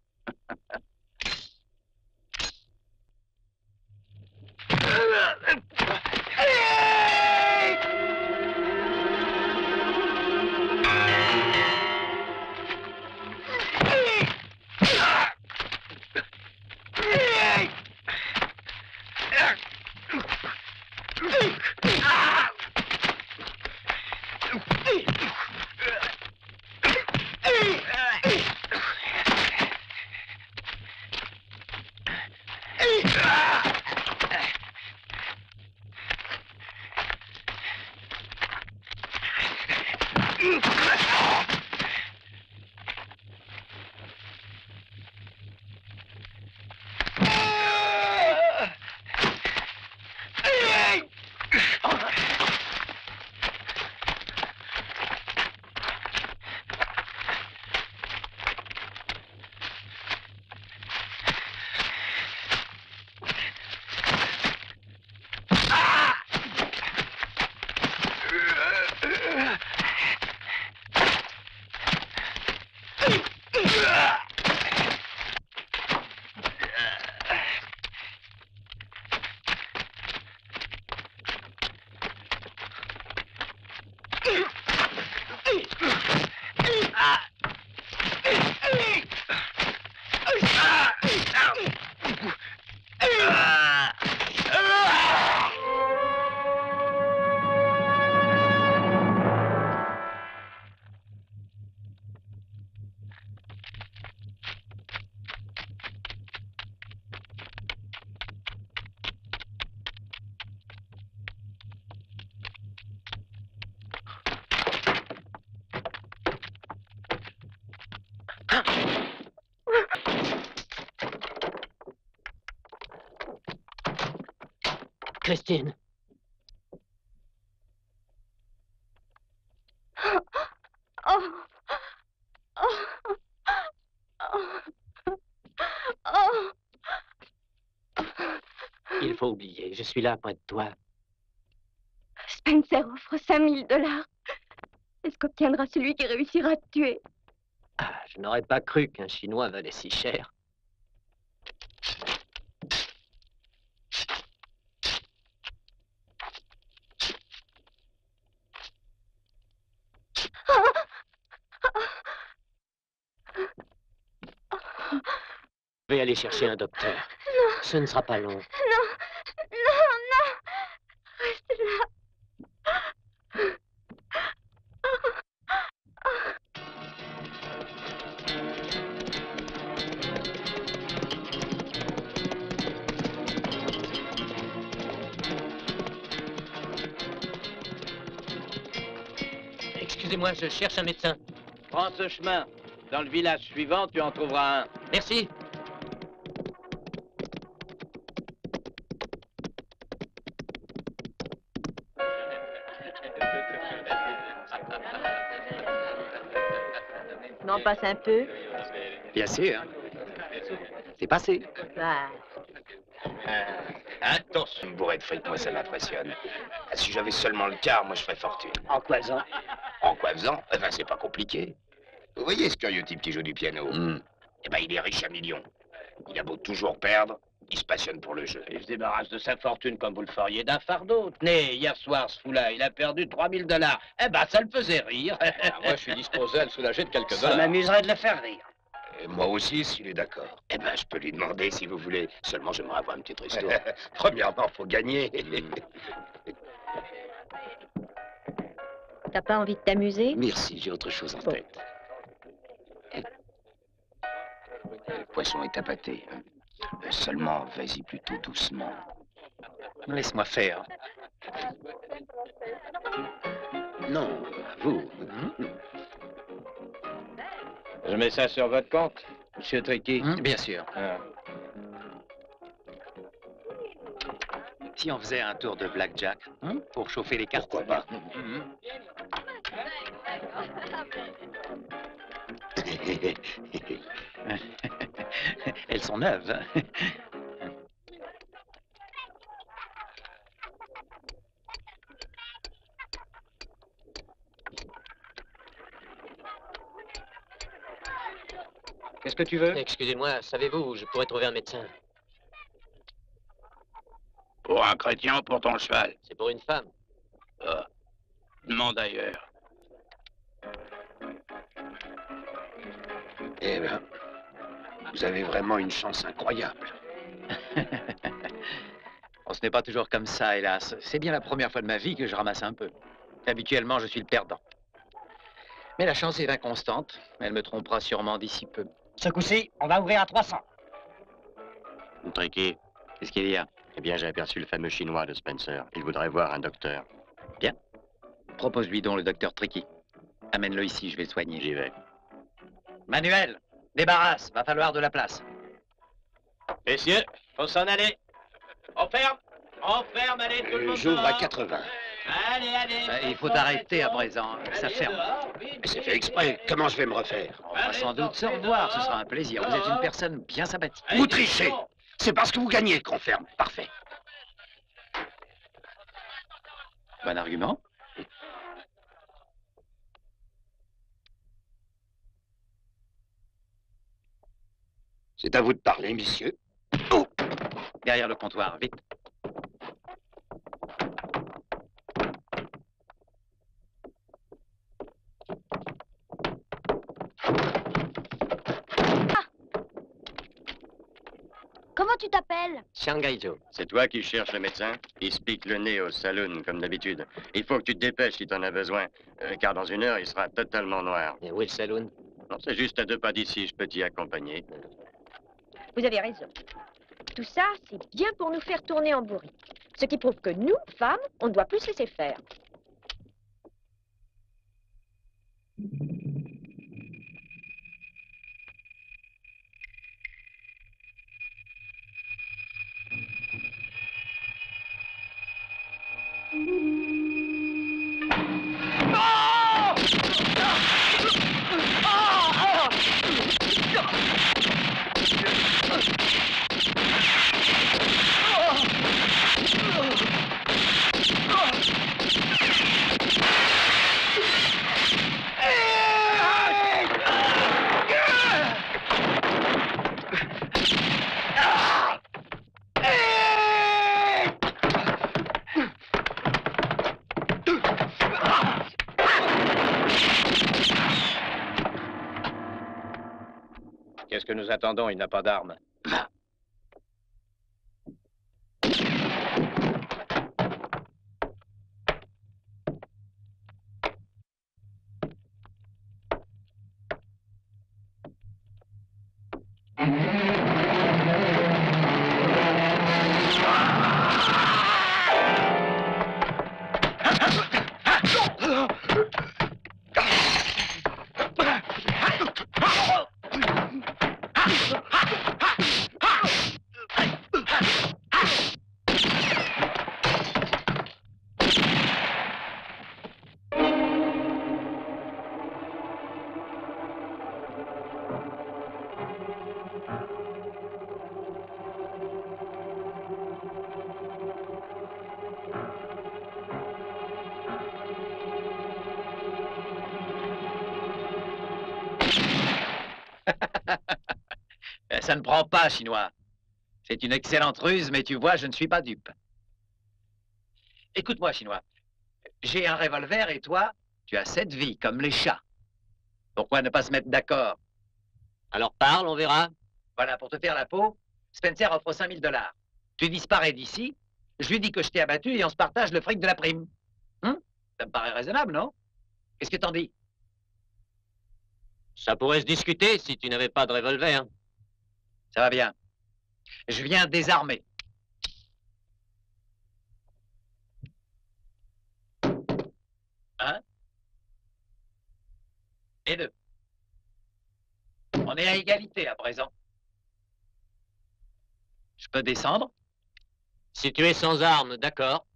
Christine. Il faut oublier, je suis là près de toi. Spencer offre $5000. Est-ce qu'obtiendra celui qui réussira à te tuer? Ah, je n'aurais pas cru qu'un Chinois valait si cher. Je vais aller chercher un docteur. Non. Ce ne sera pas long. Non, non, non. Reste là. Excusez-moi, je cherche un médecin. Prends ce chemin. Dans le village suivant, tu en trouveras un. Merci. N'en passe un peu. Bien sûr. C'est passé. Bah, Attention. Une bourrée de fric, moi, ça m'impressionne. Ah, si j'avais seulement le quart, moi, je ferais fortune. En quoi faisant? En quoi faisant? Eh ben, c'est pas compliqué. Vous voyez ce curieux type qui joue du piano? Eh ben, il est riche à millions. Il a beau toujours perdre, il se passionne pour le jeu. Il se débarrasse de sa fortune comme vous le feriez d'un fardeau. Tenez, hier soir, ce fou-là, il a perdu $3000. Eh ben, ça le faisait rire. Moi, je suis disposé à le soulager de quelques Ça dollars. m'amuserait de le faire rire. Et moi aussi, s'il est d'accord. Eh ben, je peux lui demander si vous voulez. Seulement, j'aimerais avoir une petite ristourne. Premièrement, faut gagner. t'as pas envie de t'amuser? Merci, j'ai autre chose en tête. Le poisson est appâté. Seulement, vas-y plutôt doucement. Laisse-moi faire. Non, vous. Je mets ça sur votre compte, monsieur Tricky. Bien sûr. Ah. Si on faisait un tour de blackjack pour chauffer les cartes. Pourquoi pas? Elles sont neuves. Qu'est-ce que tu veux? Excusez-moi, savez-vous où je pourrais trouver un médecin? Pour un chrétien ou pour ton cheval? C'est pour une femme. Ah, demande ailleurs. Eh ben, vous avez vraiment une chance incroyable. Oh, ce n'est pas toujours comme ça, hélas. C'est bien la première fois de ma vie que je ramasse un peu. Habituellement, je suis le perdant. Mais la chance est inconstante. Elle me trompera sûrement d'ici peu. Ce coup-ci, on va ouvrir à 300. Tricky, qu'est-ce qu'il y a? Eh bien, j'ai aperçu le fameux Chinois de Spencer. Il voudrait voir un docteur. Bien. Propose-lui donc le docteur Tricky. Amène-le ici, je vais le soigner. J'y vais. Manuel, débarrasse, va falloir de la place. Messieurs, faut s'en aller. On ferme, allez, tout le monde. J'ouvre à dehors. 80. Allez. Il faut arrêter à présent, ça ferme. Mais c'est fait exprès. Comment je vais me refaire? On va sans doute se revoir, ce sera un plaisir. Vous êtes une personne bien sympathique. Vous trichez. C'est parce que vous gagnez qu'on ferme. Parfait. Bon argument. C'est à vous de parler, messieurs. Derrière le comptoir, vite. Comment tu t'appelles? Shanghai Joe. C'est toi qui cherches le médecin? Il se pique le nez au saloon, comme d'habitude. Il faut que tu te dépêches si t'en as besoin, car dans une heure, il sera totalement noir. Et où est le saloon? Non, c'est juste à 2 pas d'ici, je peux t'y accompagner. Vous avez raison. Tout ça, c'est bien pour nous faire tourner en bourrique. Ce qui prouve que nous, femmes, on ne doit plus se laisser faire. que nous attendons, il n'a pas d'armes. Ça ne prend pas, Chinois. C'est une excellente ruse, mais tu vois, je ne suis pas dupe. Écoute-moi, Chinois. J'ai un revolver et toi, tu as 7 vies, comme les chats. Pourquoi ne pas se mettre d'accord? Alors parle, on verra. Voilà, pour te faire la peau, Spencer offre 5 000 $. Tu disparais d'ici, je lui dis que je t'ai abattu et on se partage le fric de la prime. Ça me paraît raisonnable, non? Qu'est-ce que t'en dis? Ça pourrait se discuter si tu n'avais pas de revolver. Ça va bien. Je viens désarmer. Un. Et 2. On est à égalité à présent. Je peux descendre? Si tu es sans armes, d'accord.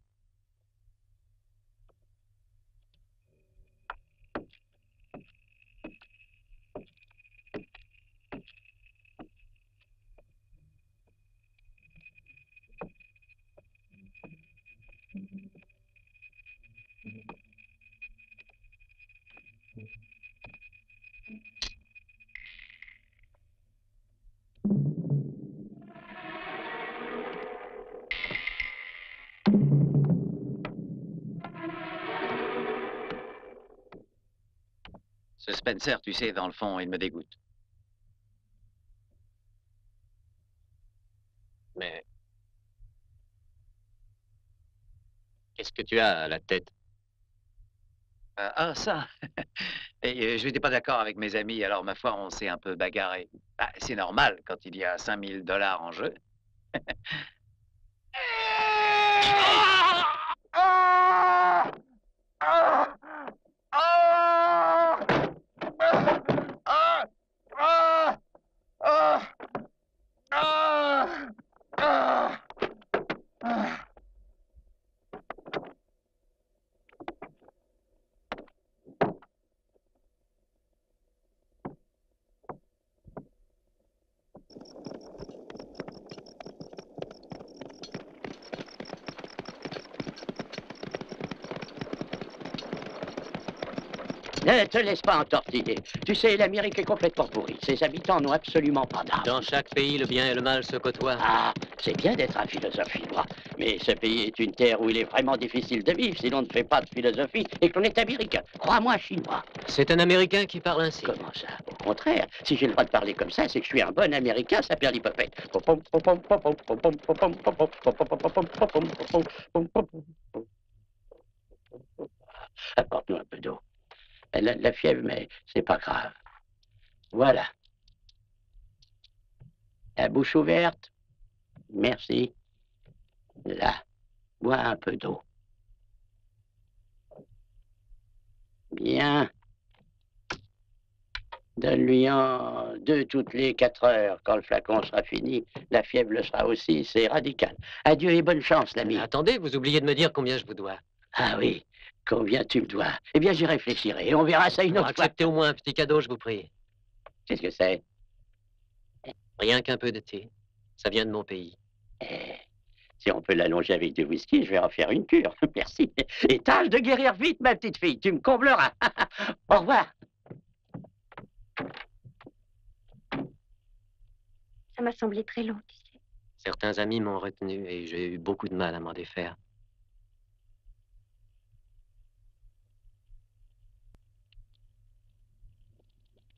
Ce Spencer, tu sais, dans le fond, il me dégoûte. Mais... qu'est-ce que tu as à la tête? Ça. Et je n'étais pas d'accord avec mes amis, alors ma foi, on s'est un peu bagarré. Ah, c'est normal quand il y a 5 000 $ en jeu. Ne te laisse pas entortiller. Tu sais, l'Amérique est complètement pourrie. Ses habitants n'ont absolument pas d'armes. Dans chaque pays, le bien et le mal se côtoient. Ah, c'est bien d'être un philosophe chinois. Mais ce pays est une terre où il est vraiment difficile de vivre si l'on ne fait pas de philosophie et que l'on est américain. Crois-moi, chinois. C'est un Américain qui parle ainsi. Comment ça? Au contraire, si j'ai le droit de parler comme ça, c'est que je suis un bon Américain, ça perd l'hypopète. Apporte-nous un peu d'eau. Elle a de la fièvre, mais c'est pas grave. Voilà. La bouche ouverte. Merci. Là. Bois un peu d'eau. Bien. Donne-lui en 2 toutes les 4 heures. Quand le flacon sera fini, la fièvre le sera aussi. C'est radical. Adieu et bonne chance, l'ami. Attendez, vous oubliez de me dire combien je vous dois. Ah oui. Combien tu me dois? Eh bien, j'y réfléchirai. Et on verra ça une autre fois. Acceptez au moins un petit cadeau, je vous prie. Qu'est-ce que c'est? Rien qu'un peu de thé. Ça vient de mon pays. Si on peut l'allonger avec du whisky, je vais en faire une cure. Merci. Et tâche de guérir vite, ma petite fille. Tu me combleras. Au revoir. Ça m'a semblé très long, tu sais. Certains amis m'ont retenu et j'ai eu beaucoup de mal à m'en défaire.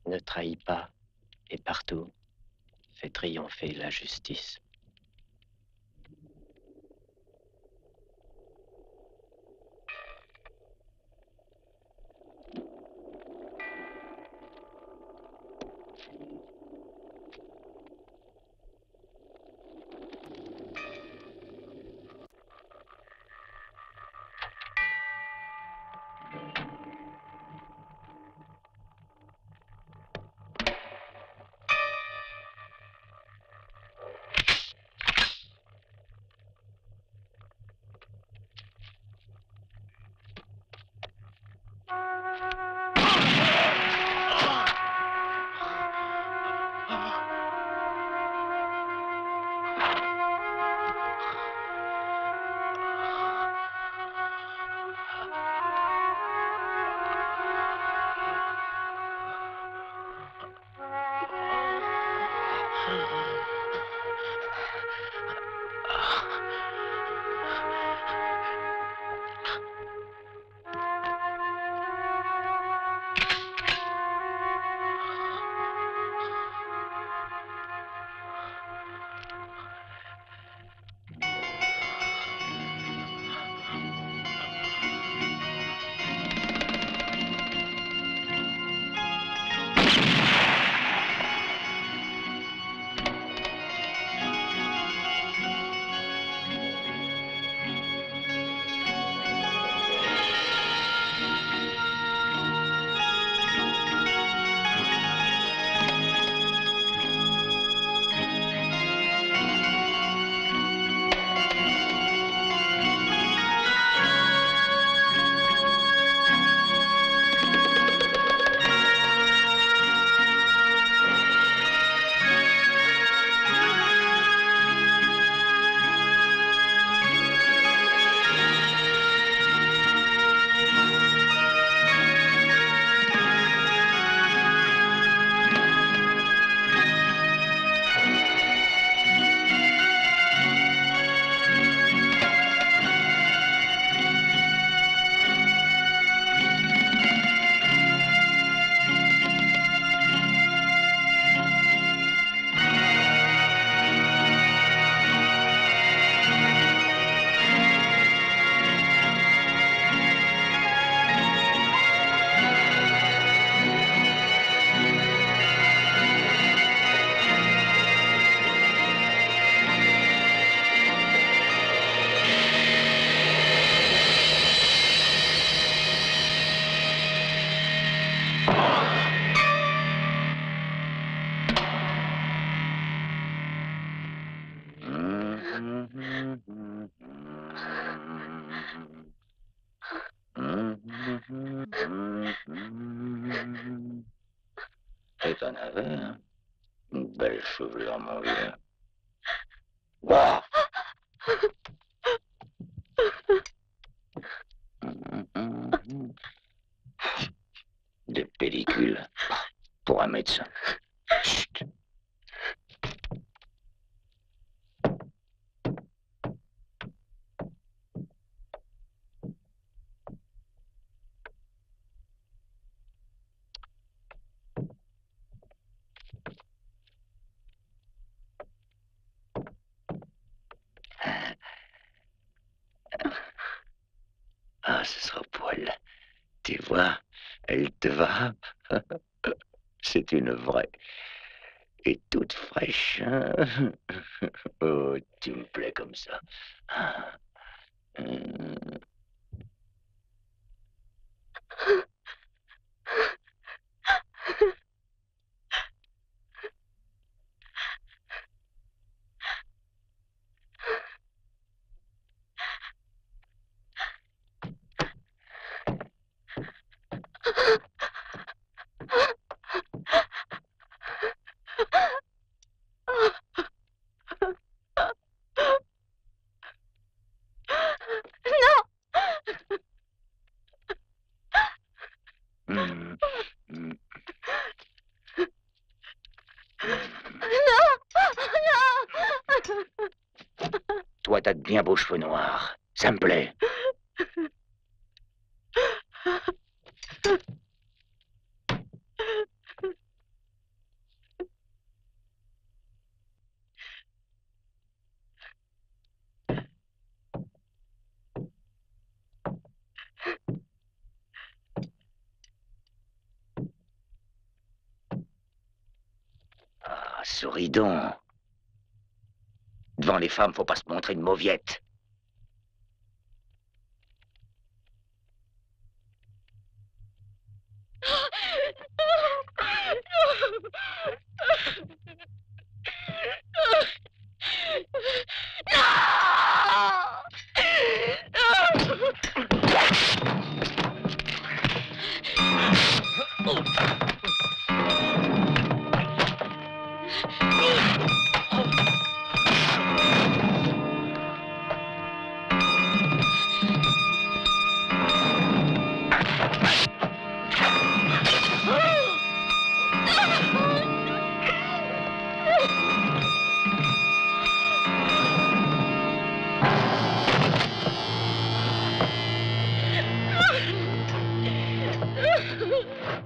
Ne trahis pas, et partout, fait triompher la justice. Et t'en avais, hein? Une belle chevelure, mon vieux. Bah! Des pellicules pour un médecin. Chut. Ah, ce sera pour elle. Tu vois, elle te va. C'est une vraie. Et toute fraîche. Hein? Oh, tu me plais comme ça. Ah. Toi, t'as de bien beaux cheveux noirs. Ça me plaît. souris donc. Devant les femmes, faut pas se montrer une mauviette.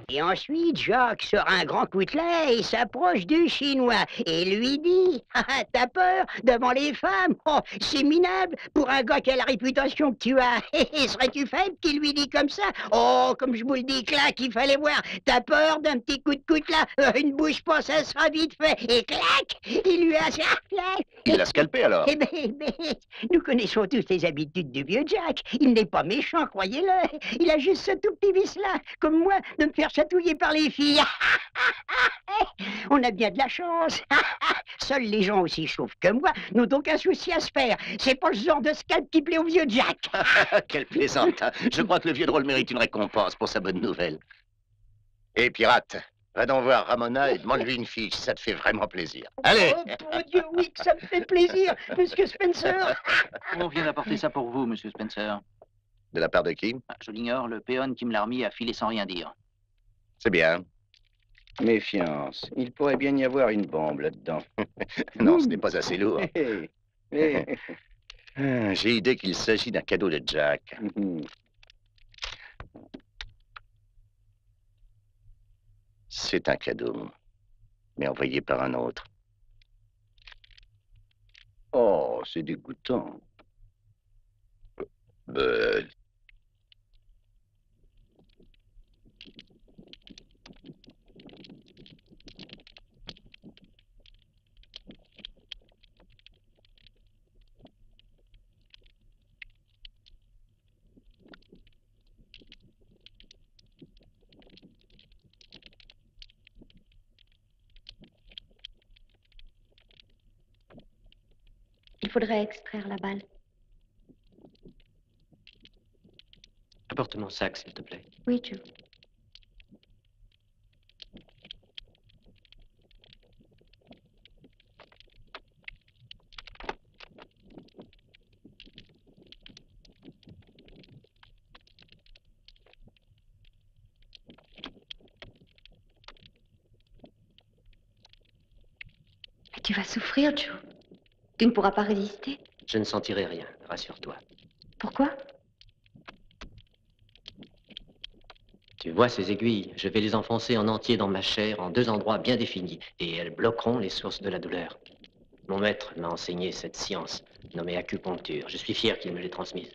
Et ensuite, Jacques sort un grand coutelet et s'approche du Chinois et lui dit « Ah, t'as peur devant les femmes? Oh, c'est minable pour un gars qui a la réputation que tu as. Et serais-tu faible qui lui dit comme ça? Oh, comme je vous le dis, clac, il fallait voir. T'as peur d'un petit coup de coutelas? Une bouche pas, ça sera vite fait. Et clac, il lui a... Il l'a scalpé alors. Eh ben, nous connaissons tous les habitudes du vieux Jack. Il n'est pas méchant, croyez-le. Il a juste ce tout petit vice-là, comme moi, de me faire chatouiller par les filles. On a bien de la chance. Seuls les gens aussi chauves que moi n'ont aucun souci à se faire. C'est pas le genre de scalp qui plaît au vieux Jack. Quelle plaisantin. Je crois que le vieux drôle mérite une récompense pour sa bonne nouvelle. Et pirate, va donc voir Ramona et demande-lui une fiche, ça te fait vraiment plaisir. Allez. Oh, mon Dieu, oui, que ça me fait plaisir, Monsieur Spencer. On vient d'apporter ça pour vous, Monsieur Spencer. De la part de qui? Je l'ignore, le péon qui me l'a remis a filé sans rien dire. C'est bien. Méfiance. Il pourrait bien y avoir une bombe là-dedans. Non, ce n'est pas assez lourd. J'ai idée qu'il s'agit d'un cadeau de Jack. C'est un cadeau, mais envoyé par un autre. Oh, c'est dégoûtant. Il faudrait extraire la balle. Apporte mon sac, s'il te plaît. Oui, Joe. Mais tu vas souffrir, Joe. Tu ne pourras pas résister. Je ne sentirai rien, rassure-toi. Pourquoi? Tu vois ces aiguilles, je vais les enfoncer en entier dans ma chair, en 2 endroits bien définis, et elles bloqueront les sources de la douleur. Mon maître m'a enseigné cette science, nommée acupuncture. Je suis fier qu'il me l'ait transmise.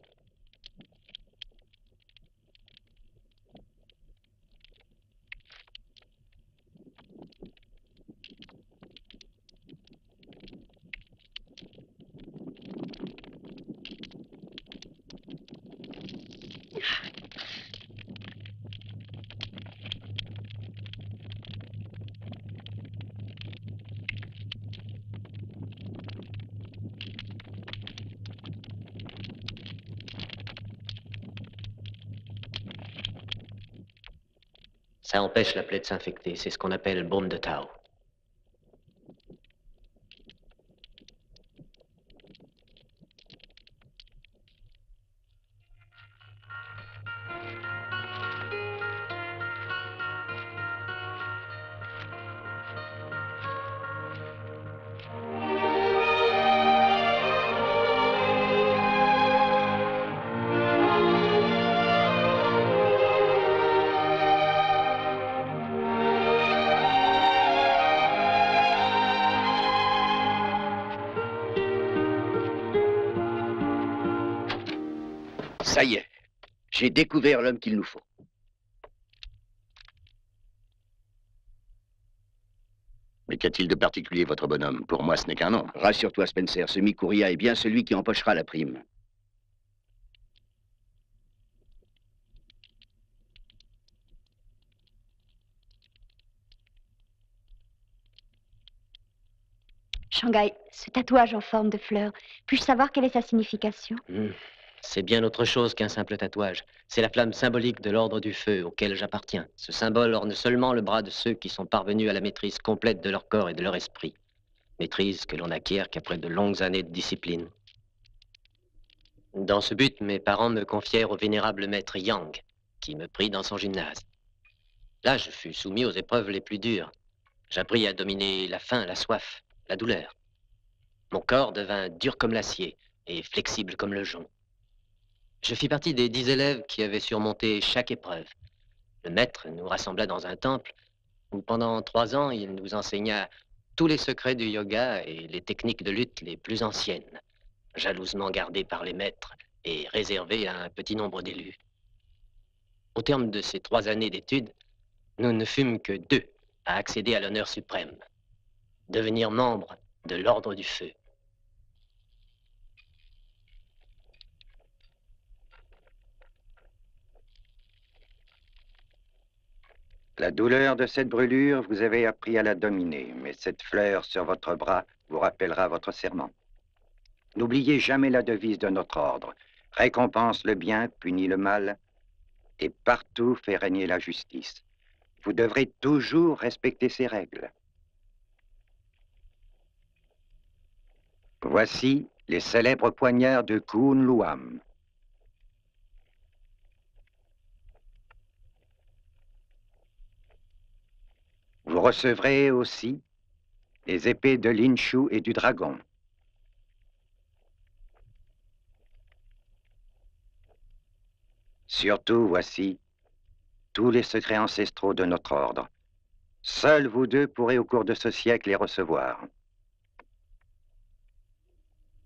Ça empêche la plaie de s'infecter. C'est ce qu'on appelle baume de Tao. Ça y est, j'ai découvert l'homme qu'il nous faut. Mais qu'a-t-il de particulier, votre bonhomme? Pour moi, ce n'est qu'un nom. Rassure-toi, Spencer, ce Mikuria est bien celui qui empochera la prime. Shanghai, ce tatouage en forme de fleur, puis-je savoir quelle est sa signification? C'est bien autre chose qu'un simple tatouage. C'est la flamme symbolique de l'ordre du feu auquel j'appartiens. Ce symbole orne seulement le bras de ceux qui sont parvenus à la maîtrise complète de leur corps et de leur esprit. Maîtrise que l'on n'acquiert qu'après de longues années de discipline. Dans ce but, mes parents me confièrent au vénérable maître Yang, qui me prit dans son gymnase. Là, je fus soumis aux épreuves les plus dures. J'appris à dominer la faim, la soif, la douleur. Mon corps devint dur comme l'acier et flexible comme le jonc. Je fis partie des 10 élèves qui avaient surmonté chaque épreuve. Le maître nous rassembla dans un temple où pendant 3 ans, il nous enseigna tous les secrets du yoga et les techniques de lutte les plus anciennes, jalousement gardées par les maîtres et réservées à un petit nombre d'élus. Au terme de ces 3 années d'études, nous ne fûmes que 2 à accéder à l'honneur suprême, devenir membre de l'Ordre du Feu. La douleur de cette brûlure, vous avez appris à la dominer, mais cette fleur sur votre bras vous rappellera votre serment. N'oubliez jamais la devise de notre ordre. Récompense le bien, punit le mal, et partout fait régner la justice. Vous devrez toujours respecter ces règles. Voici les célèbres poignards de Kun Luam. Vous recevrez aussi les épées de l'Inshu et du dragon. Surtout, voici tous les secrets ancestraux de notre ordre. Seuls vous 2 pourrez au cours de ce siècle les recevoir.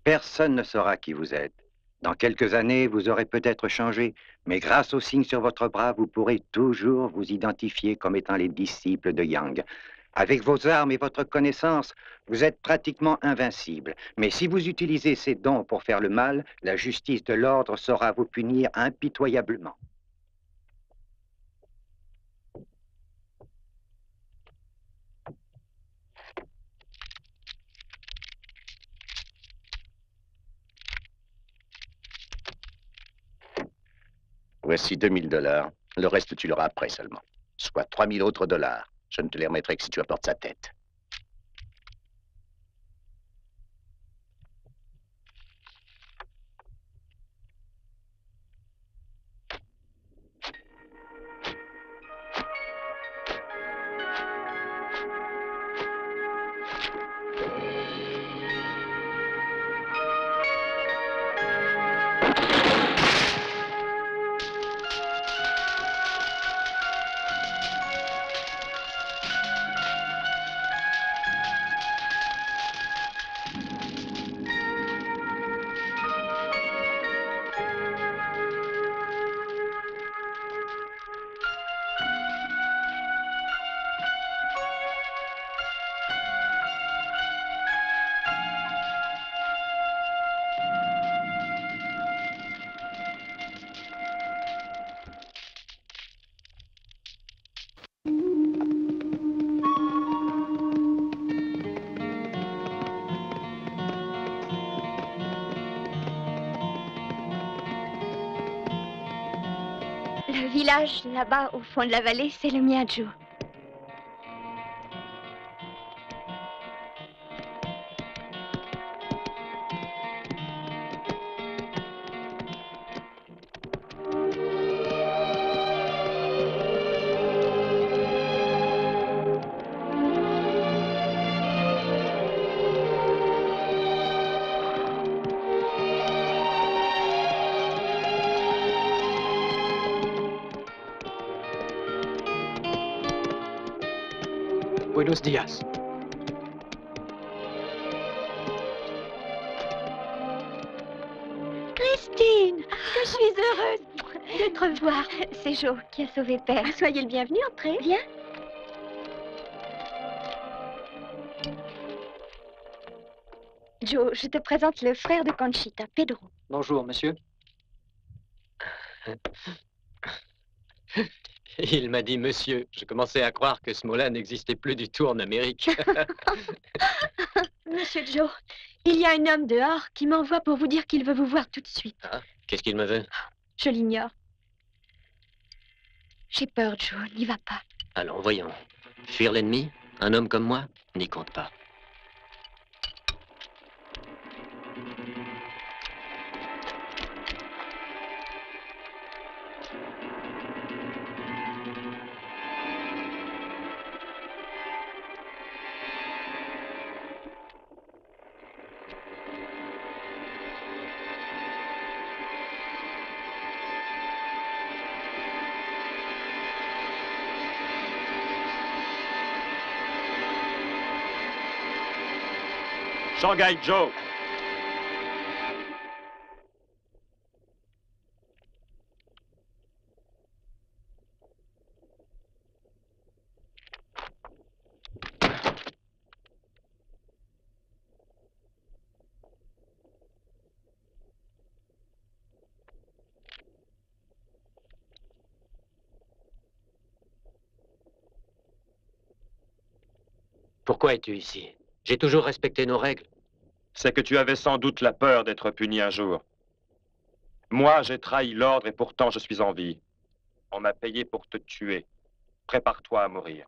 Personne ne saura qui vous êtes. Dans quelques années, vous aurez peut-être changé, mais grâce au signe sur votre bras, vous pourrez toujours vous identifier comme étant les disciples de Yang. Avec vos armes et votre connaissance, vous êtes pratiquement invincible. Mais si vous utilisez ces dons pour faire le mal, la justice de l'ordre saura vous punir impitoyablement. Voici 2000 $. Le reste, tu l'auras après seulement. Soit 3000 autres $. Je ne te les remettrai que si tu apportes sa tête. Le village, là-bas, au fond de la vallée, c'est le Miajo. Buenos días. Christine, que je suis heureuse de te revoir. C'est Jo qui a sauvé Père. Soyez le bienvenu, entrez. Viens. Joe, je te présente le frère de Conchita, Pedro. Bonjour, monsieur. Il m'a dit monsieur. Je commençais à croire que ce mot-là n'existait plus du tout en Amérique. Monsieur Joe, il y a un homme dehors qui m'envoie pour vous dire qu'il veut vous voir tout de suite. Ah, qu'est-ce qu'il me veut? Je l'ignore. J'ai peur, Joe, n'y va pas. Allons, voyons. Fuir l'ennemi, un homme comme moi, n'y compte pas. Shanghai Joe. Pourquoi es-tu ici? J'ai toujours respecté nos règles. C'est que tu avais sans doute la peur d'être puni un jour. Moi, j'ai trahi l'ordre et pourtant je suis en vie. On m'a payé pour te tuer. Prépare-toi à mourir.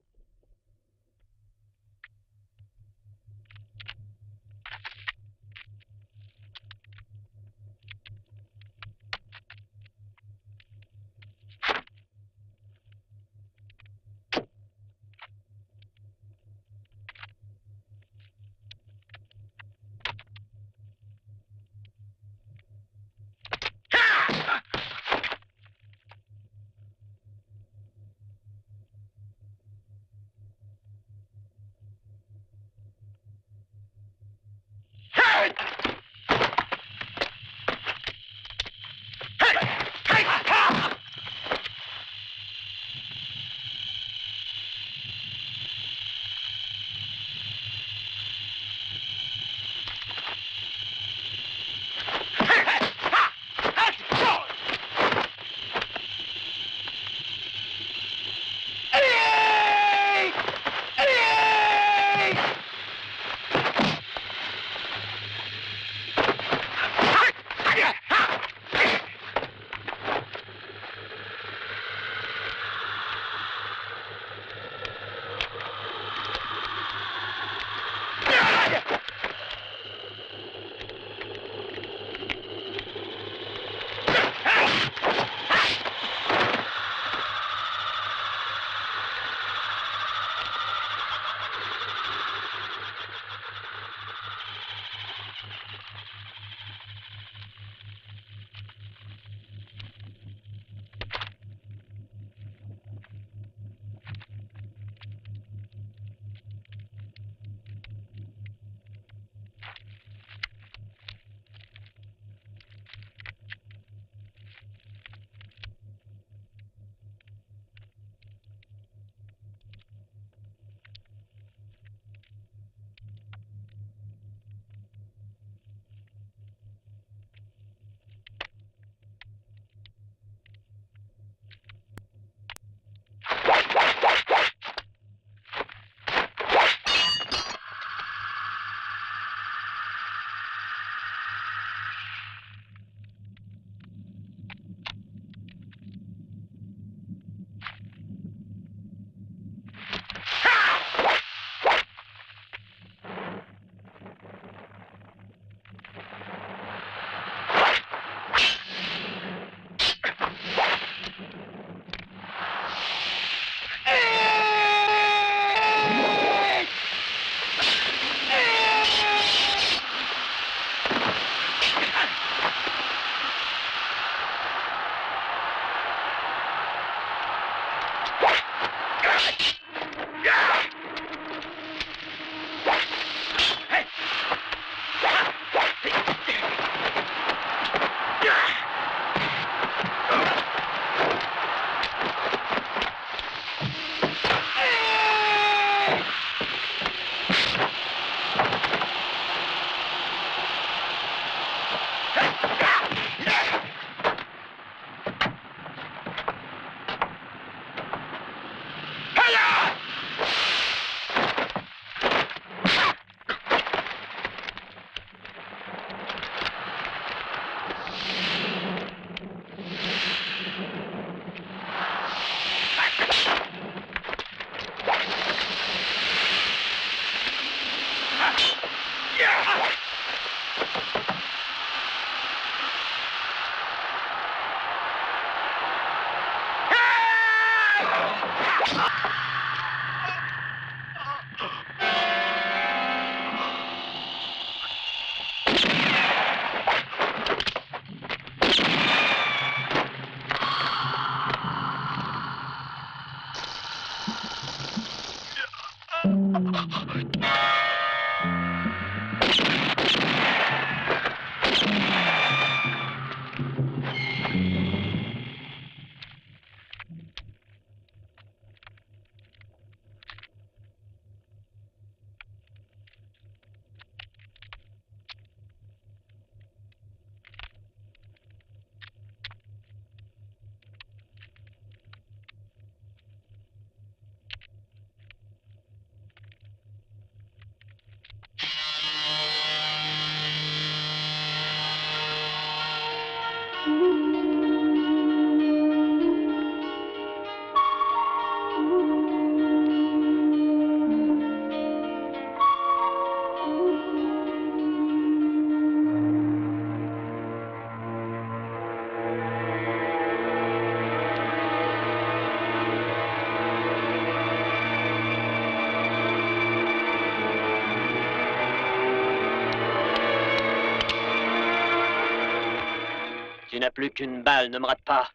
Tu n'as plus qu'une balle, ne me rate pas.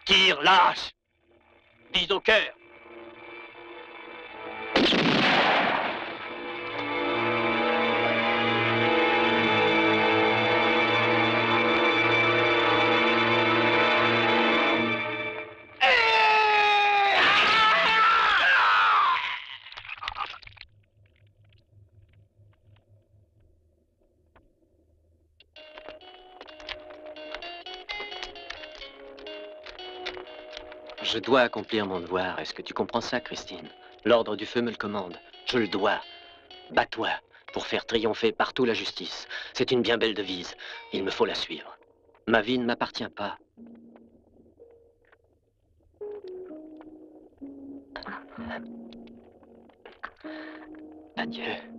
Tire, lâche. Vise au cœur. Je dois accomplir mon devoir. Est-ce que tu comprends ça, Christine? L'ordre du feu me le commande. Je le dois. Bats-toi pour faire triompher partout la justice. C'est une bien belle devise. Il me faut la suivre. Ma vie ne m'appartient pas. Adieu.